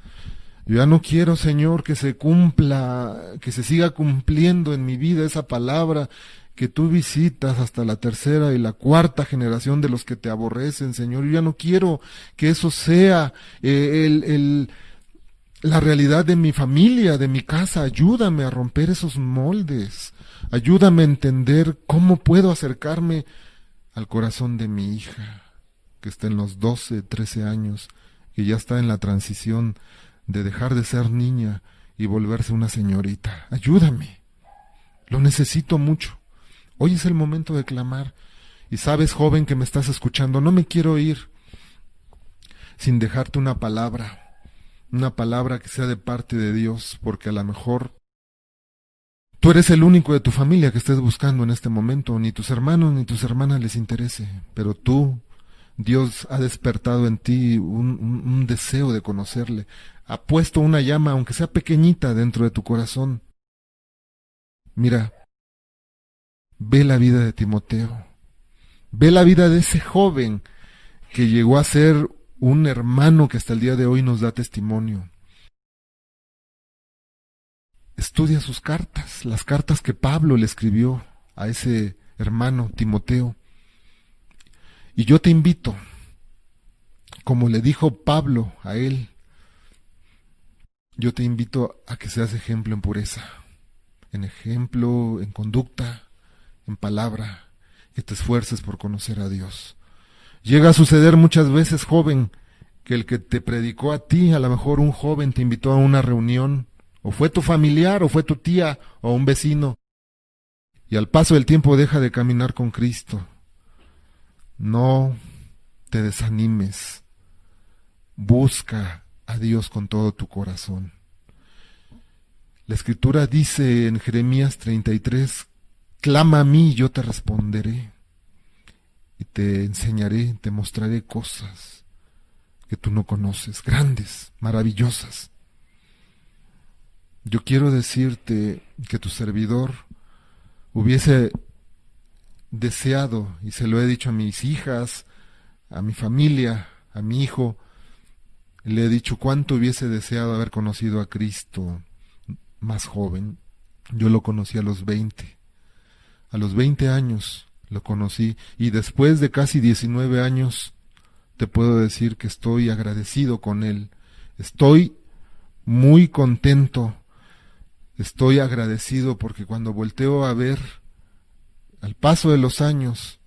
Yo ya no quiero, Señor, que se cumpla, que se siga cumpliendo en mi vida esa palabra que tú visitas hasta la 3ª y la 4ª generación de los que te aborrecen, Señor. Yo ya no quiero que eso sea la realidad de mi familia, de mi casa. Ayúdame a romper esos moldes. Ayúdame a entender cómo puedo acercarme al corazón de mi hija, que está en los 12, 13 años, que ya está en la transición de dejar de ser niña y volverse una señorita. Ayúdame. Lo necesito mucho. Hoy es el momento de clamar. Y sabes, joven que me estás escuchando, no me quiero ir sin dejarte una palabra que sea de parte de Dios, porque a lo mejor tú eres el único de tu familia que estés buscando en este momento, ni tus hermanos ni tus hermanas les interese, pero tú, Dios ha despertado en ti un deseo de conocerle, ha puesto una llama, aunque sea pequeñita, dentro de tu corazón. Mira, ve la vida de Timoteo, ve la vida de ese joven que llegó a ser un hermano que hasta el día de hoy nos da testimonio. Estudia sus cartas, las cartas que Pablo le escribió a ese hermano Timoteo. Y yo te invito, como le dijo Pablo a él, yo te invito a que seas ejemplo en pureza, en ejemplo, en conducta, en palabra, que te esfuerces por conocer a Dios. Llega a suceder muchas veces, joven, que el que te predicó a ti, a lo mejor un joven te invitó a una reunión, o fue tu familiar, o fue tu tía, o un vecino, y al paso del tiempo deja de caminar con Cristo. No te desanimes, busca a Dios con todo tu corazón. La Escritura dice en Jeremías 33, clama a mí y yo te responderé, y te enseñaré, te mostraré cosas que tú no conoces, grandes, maravillosas. Yo quiero decirte que tu servidor hubiese deseado, y se lo he dicho a mis hijas, a mi familia, a mi hijo, le he dicho cuánto hubiese deseado haber conocido a Cristo más joven. Yo lo conocí a los 20. A los 20 años lo conocí, y después de casi 19 años te puedo decir que estoy agradecido con Él. Estoy muy contento, estoy agradecido porque cuando volteo a ver al paso de los años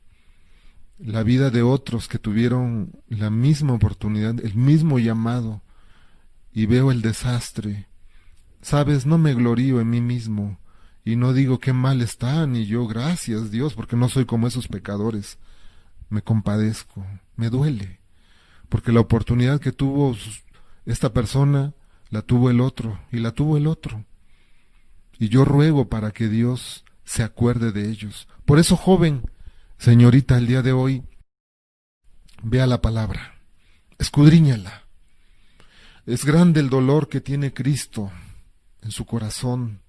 la vida de otros que tuvieron la misma oportunidad, el mismo llamado, y veo el desastre, sabes, no me glorío en mí mismo y no digo qué mal están, y yo gracias Dios porque no soy como esos pecadores. Me compadezco, me duele, porque la oportunidad que tuvo esta persona la tuvo el otro y la tuvo el otro, y yo ruego para que Dios se acuerde de ellos. Por eso, joven, señorita, el día de hoy, vea la palabra, escudriñala. Es grande el dolor que tiene Cristo en su corazón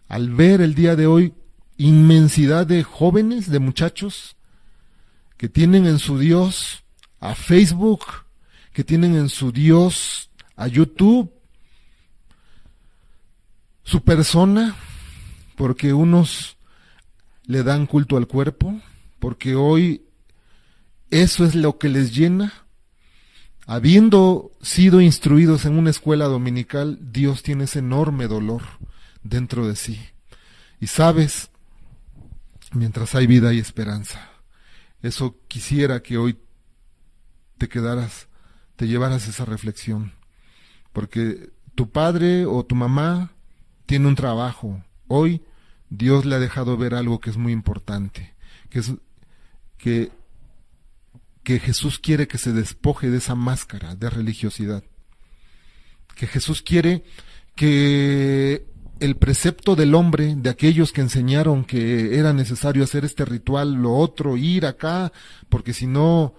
al ver el día de hoy inmensidad de jóvenes, de muchachos, que tienen en su Dios a Facebook, que tienen en su Dios a YouTube, su persona, porque unos le dan culto al cuerpo, porque hoy eso es lo que les llena. Habiendo sido instruidos en una escuela dominical, Dios tiene ese enorme dolor dentro de sí. Y sabes, mientras hay vida hay esperanza. Eso quisiera que hoy te quedaras, te llevaras esa reflexión. Porque tu padre o tu mamá tiene un trabajo. Hoy Dios le ha dejado ver algo que es muy importante, que es que Jesús quiere que se despoje de esa máscara de religiosidad. Que Jesús quiere que el precepto del hombre, de aquellos que enseñaron que era necesario hacer este ritual, lo otro, ir acá, porque si no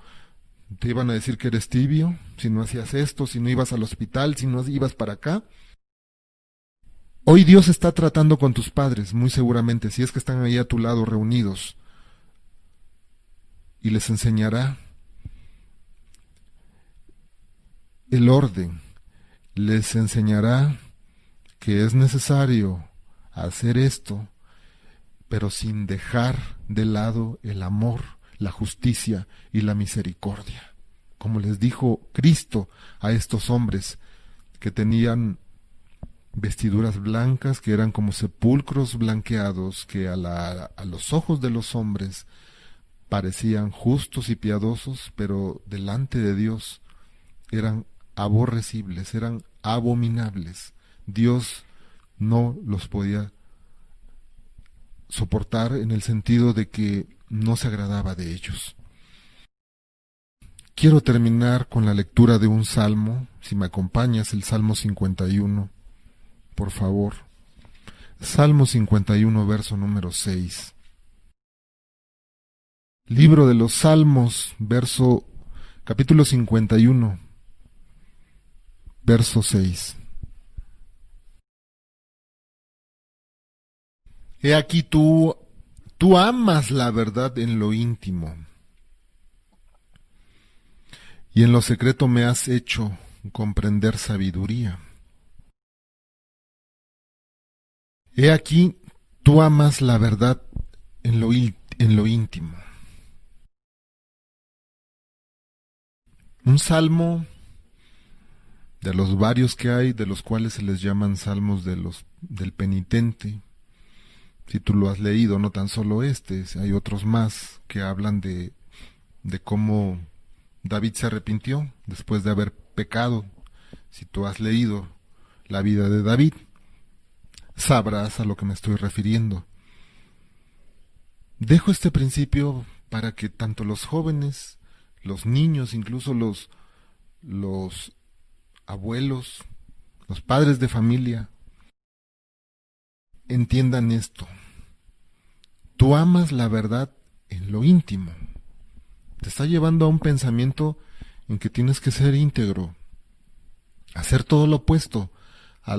te iban a decir que eres tibio, si no hacías esto, si no ibas al hospital, si no ibas para acá. Hoy Dios está tratando con tus padres, muy seguramente, si es que están ahí a tu lado reunidos, y les enseñará el orden, les enseñará que es necesario hacer esto, pero sin dejar de lado el amor, la justicia y la misericordia. Como les dijo Cristo a estos hombres que tenían vestiduras blancas, que eran como sepulcros blanqueados, que a los ojos de los hombres parecían justos y piadosos, pero delante de Dios eran aborrecibles, eran abominables. Dios no los podía soportar en el sentido de que no se agradaba de ellos. Quiero terminar con la lectura de un salmo, si me acompañas, el Salmo 51, por favor. Salmo 51, verso número 6. Libro de los Salmos, capítulo 51, verso 6. He aquí tú amas la verdad en lo íntimo, y en lo secreto me has hecho comprender sabiduría. He aquí tú amas la verdad en lo íntimo. Un salmo de los varios que hay, de los cuales se les llaman salmos del penitente. Si tú lo has leído, no tan solo este, hay otros más que hablan de cómo David se arrepintió después de haber pecado. Si tú has leído la vida de David, sabrás a lo que me estoy refiriendo. Dejo este principio para que tanto los jóvenes, los niños, incluso los abuelos, los padres de familia, entiendan esto. Tú amas la verdad en lo íntimo. Te está llevando a un pensamiento en que tienes que ser íntegro, hacer todo lo opuesto, a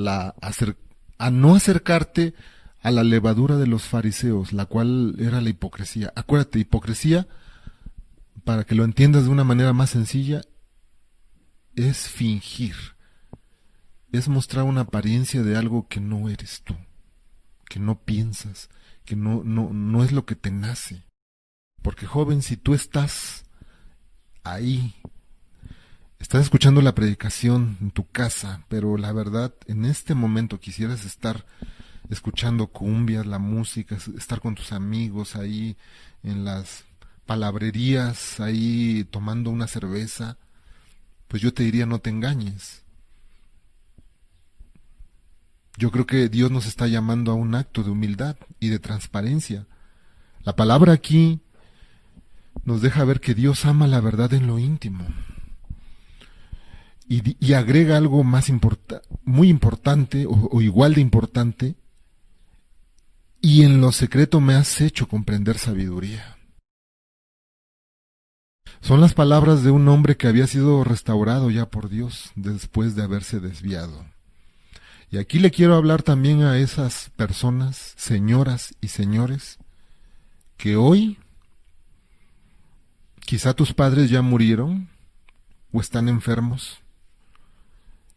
no acercarte a la levadura de los fariseos, la cual era la hipocresía. Acuérdate, hipocresía, para que lo entiendas de una manera más sencilla, es fingir, es mostrar una apariencia de algo que no eres tú, que no piensas, que no es lo que te nace. Porque joven, si tú estás ahí, estás escuchando la predicación en tu casa, pero la verdad, en este momento quisieras estar escuchando cumbias, la música, estar con tus amigos ahí en las palabrerías, ahí tomando una cerveza, pues yo te diría no te engañes. Yo creo que Dios nos está llamando a un acto de humildad y de transparencia. La palabra aquí nos deja ver que Dios ama la verdad en lo íntimo. Y agrega algo más muy importante o igual de importante: y en lo secreto me has hecho comprender sabiduría. Son las palabras de un hombre que había sido restaurado ya por Dios después de haberse desviado. Y aquí le quiero hablar también a esas personas, señoras y señores, que hoy quizá tus padres ya murieron o están enfermos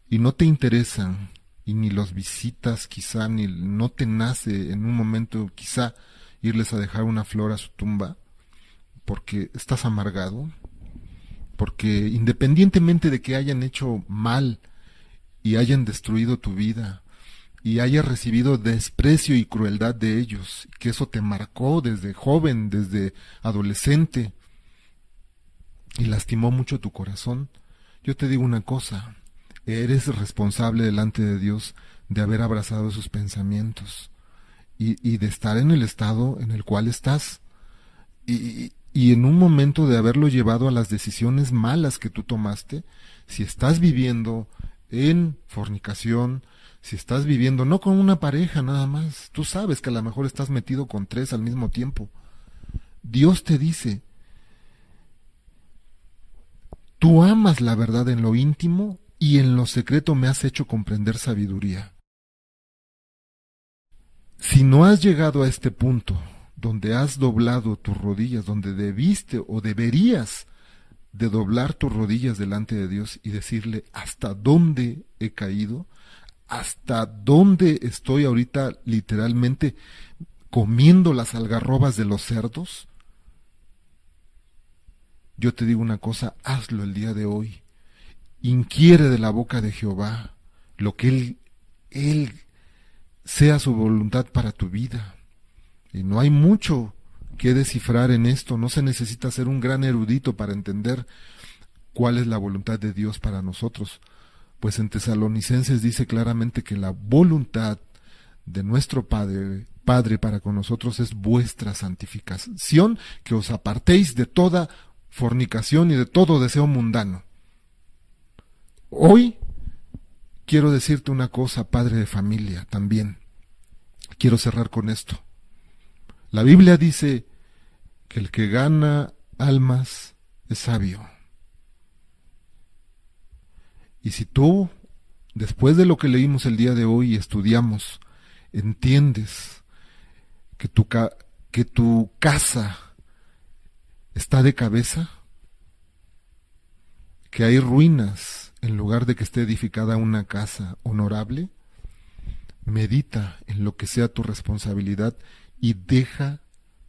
y no te interesan y ni los visitas, quizá ni no te nace en un momento quizá irles a dejar una flor a su tumba porque estás amargado, porque independientemente de que hayan hecho mal y hayan destruido tu vida y hayas recibido desprecio y crueldad de ellos, que eso te marcó desde joven, desde adolescente y lastimó mucho tu corazón, yo te digo una cosa: eres responsable delante de Dios de haber abrazado esos pensamientos y de estar en el estado en el cual estás y en un momento de haberlo llevado a las decisiones malas que tú tomaste. Si estás viviendo en fornicación, si estás viviendo no con una pareja nada más, tú sabes que a lo mejor estás metido con 3 al mismo tiempo, Dios te dice: tú amas la verdad en lo íntimo y en lo secreto me has hecho comprender sabiduría. Si no has llegado a este punto donde has doblado tus rodillas, donde debiste o deberías de doblar tus rodillas delante de Dios y decirle hasta dónde he caído, hasta dónde estoy ahorita literalmente comiendo las algarrobas de los cerdos, yo te digo una cosa: hazlo el día de hoy. Inquiere de la boca de Jehová lo que Él sea su voluntad para tu vida. Y no hay mucho que descifrar en esto, no se necesita ser un gran erudito para entender cuál es la voluntad de Dios para nosotros. Pues en Tesalonicenses dice claramente que la voluntad de nuestro Padre para con nosotros es vuestra santificación, que os apartéis de toda fornicación y de todo deseo mundano. Hoy quiero decirte una cosa, padre de familia, también. Quiero cerrar con esto. La Biblia dice que el que gana almas es sabio. Y si tú, después de lo que leímos el día de hoy y estudiamos, entiendes que tu casa está de cabeza, que hay ruinas en lugar de que esté edificada una casa honorable, medita en lo que sea tu responsabilidad y deja,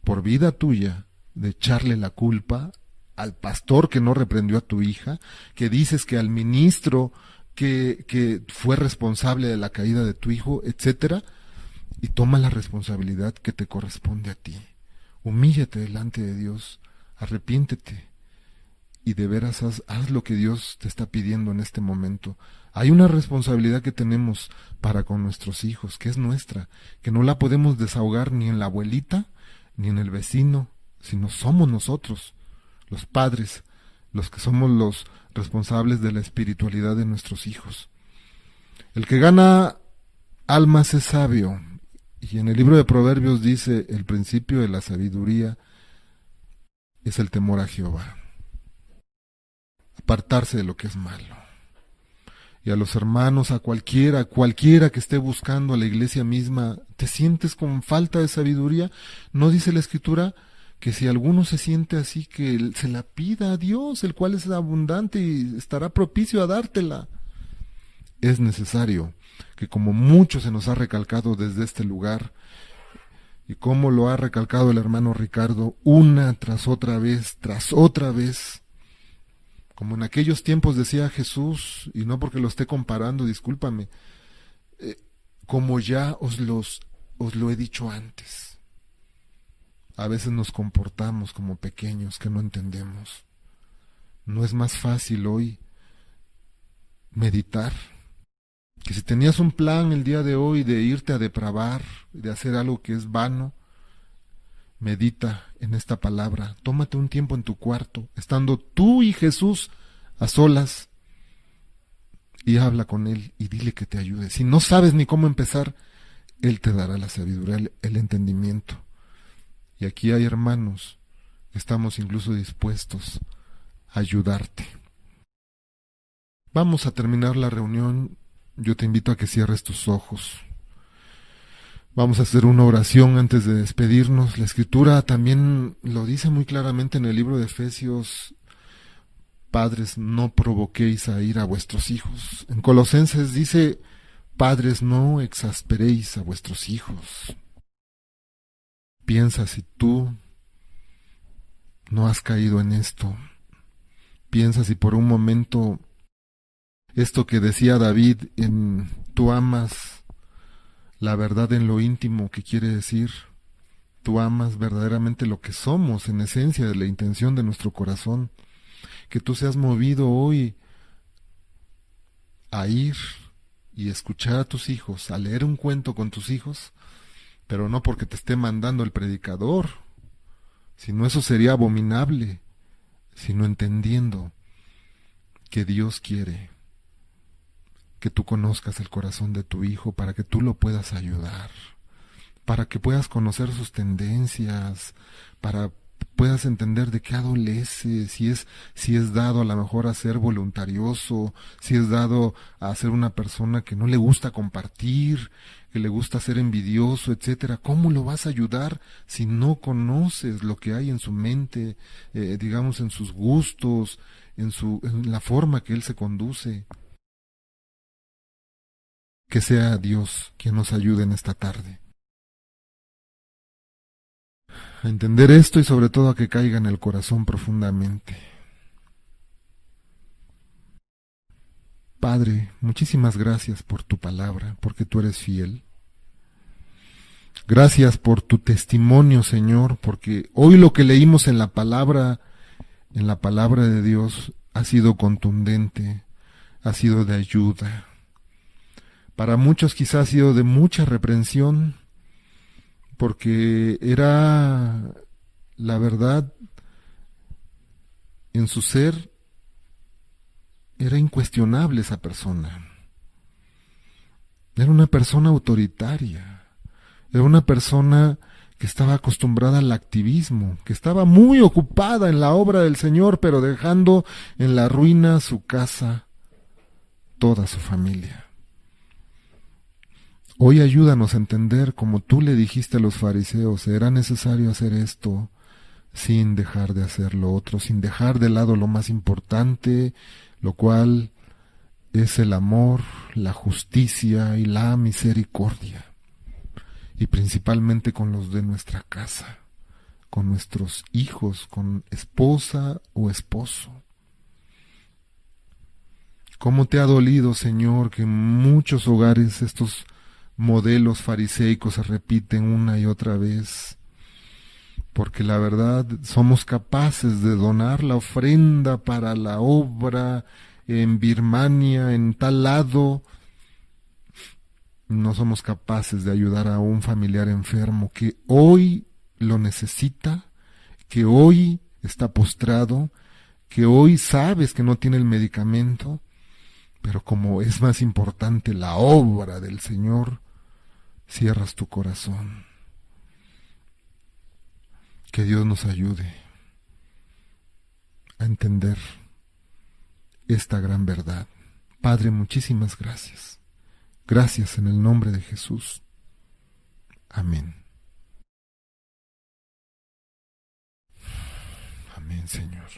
por vida tuya, de echarle la culpa al pastor que no reprendió a tu hija, que dices que al ministro que fue responsable de la caída de tu hijo, etcétera, y toma la responsabilidad que te corresponde a ti. Humíllate delante de Dios, arrepiéntete y de veras haz lo que Dios te está pidiendo en este momento. Hay una responsabilidad que tenemos para con nuestros hijos, que es nuestra, que no la podemos desahogar ni en la abuelita, ni en el vecino, sino somos nosotros, los padres, los que somos los responsables de la espiritualidad de nuestros hijos. El que gana almas es sabio, y en el libro de Proverbios dice, el principio de la sabiduría es el temor a Jehová, apartarse de lo que es malo. Y a los hermanos, a cualquiera que esté buscando a la iglesia misma, ¿te sientes con falta de sabiduría? ¿No dice la Escritura que si alguno se siente así, que se la pida a Dios, el cual es abundante y estará propicio a dártela? Es necesario que, como mucho se nos ha recalcado desde este lugar, y como lo ha recalcado el hermano Ricardo, una tras otra vez, como en aquellos tiempos decía Jesús, y no porque lo esté comparando, discúlpame, como ya os lo he dicho antes. A veces nos comportamos como pequeños que no entendemos. ¿No es más fácil hoy meditar? Que si tenías un plan el día de hoy de irte a depravar, de hacer algo que es vano, medita en esta palabra. Tómate un tiempo en tu cuarto, estando tú y Jesús a solas, y habla con Él y dile que te ayude. Si no sabes ni cómo empezar, Él te dará la sabiduría, el entendimiento. Y aquí hay hermanos que estamos incluso dispuestos a ayudarte. Vamos a terminar la reunión. Yo te invito a que cierres tus ojos. Vamos a hacer una oración antes de despedirnos. La Escritura también lo dice muy claramente en el libro de Efesios: padres, no provoquéis a ira a vuestros hijos. En Colosenses dice: padres, no exasperéis a vuestros hijos. Piensa si tú no has caído en esto. Piensa si por un momento esto que decía David en tú amas la verdad en lo íntimo, que quiere decir tú amas verdaderamente lo que somos en esencia de la intención de nuestro corazón. Que tú seas movido hoy a ir y escuchar a tus hijos, a leer un cuento con tus hijos, pero no porque te esté mandando el predicador, sino eso sería abominable, sino entendiendo que Dios quiere que tú conozcas el corazón de tu hijo para que tú lo puedas ayudar, para que puedas conocer sus tendencias, para puedas entender de qué adolece, si es dado a lo mejor a ser voluntarioso, si es dado a ser una persona que no le gusta compartir, que le gusta ser envidioso, etcétera. ¿Cómo lo vas a ayudar si no conoces lo que hay en su mente, digamos en sus gustos, en la forma que él se conduce? Que sea Dios quien nos ayude en esta tarde a entender esto y sobre todo a que caiga en el corazón profundamente. Padre, muchísimas gracias por tu palabra, porque tú eres fiel. Gracias por tu testimonio, Señor, porque hoy lo que leímos en la palabra de Dios, ha sido contundente, ha sido de ayuda. Para muchos quizás ha sido de mucha reprensión, porque era la verdad en su ser, era incuestionable esa persona. Era una persona autoritaria, era una persona que estaba acostumbrada al activismo, que estaba muy ocupada en la obra del Señor, pero dejando en la ruina su casa, toda su familia. Hoy ayúdanos a entender, como tú le dijiste a los fariseos, era necesario hacer esto sin dejar de hacer lo otro, sin dejar de lado lo más importante, lo cual es el amor, la justicia y la misericordia, y principalmente con los de nuestra casa, con nuestros hijos, con esposa o esposo. ¿Cómo te ha dolido, Señor, que en muchos hogares estos modelos fariseicos se repiten una y otra vez? Porque la verdad somos capaces de donar la ofrenda para la obra en Birmania, en tal lado. No somos capaces de ayudar a un familiar enfermo que hoy lo necesita, que hoy está postrado, que hoy sabes que no tiene el medicamento, pero como es más importante la obra del Señor, cierras tu corazón. Que Dios nos ayude a entender esta gran verdad. Padre, muchísimas gracias. Gracias en el nombre de Jesús. Amén. Amén, Señor.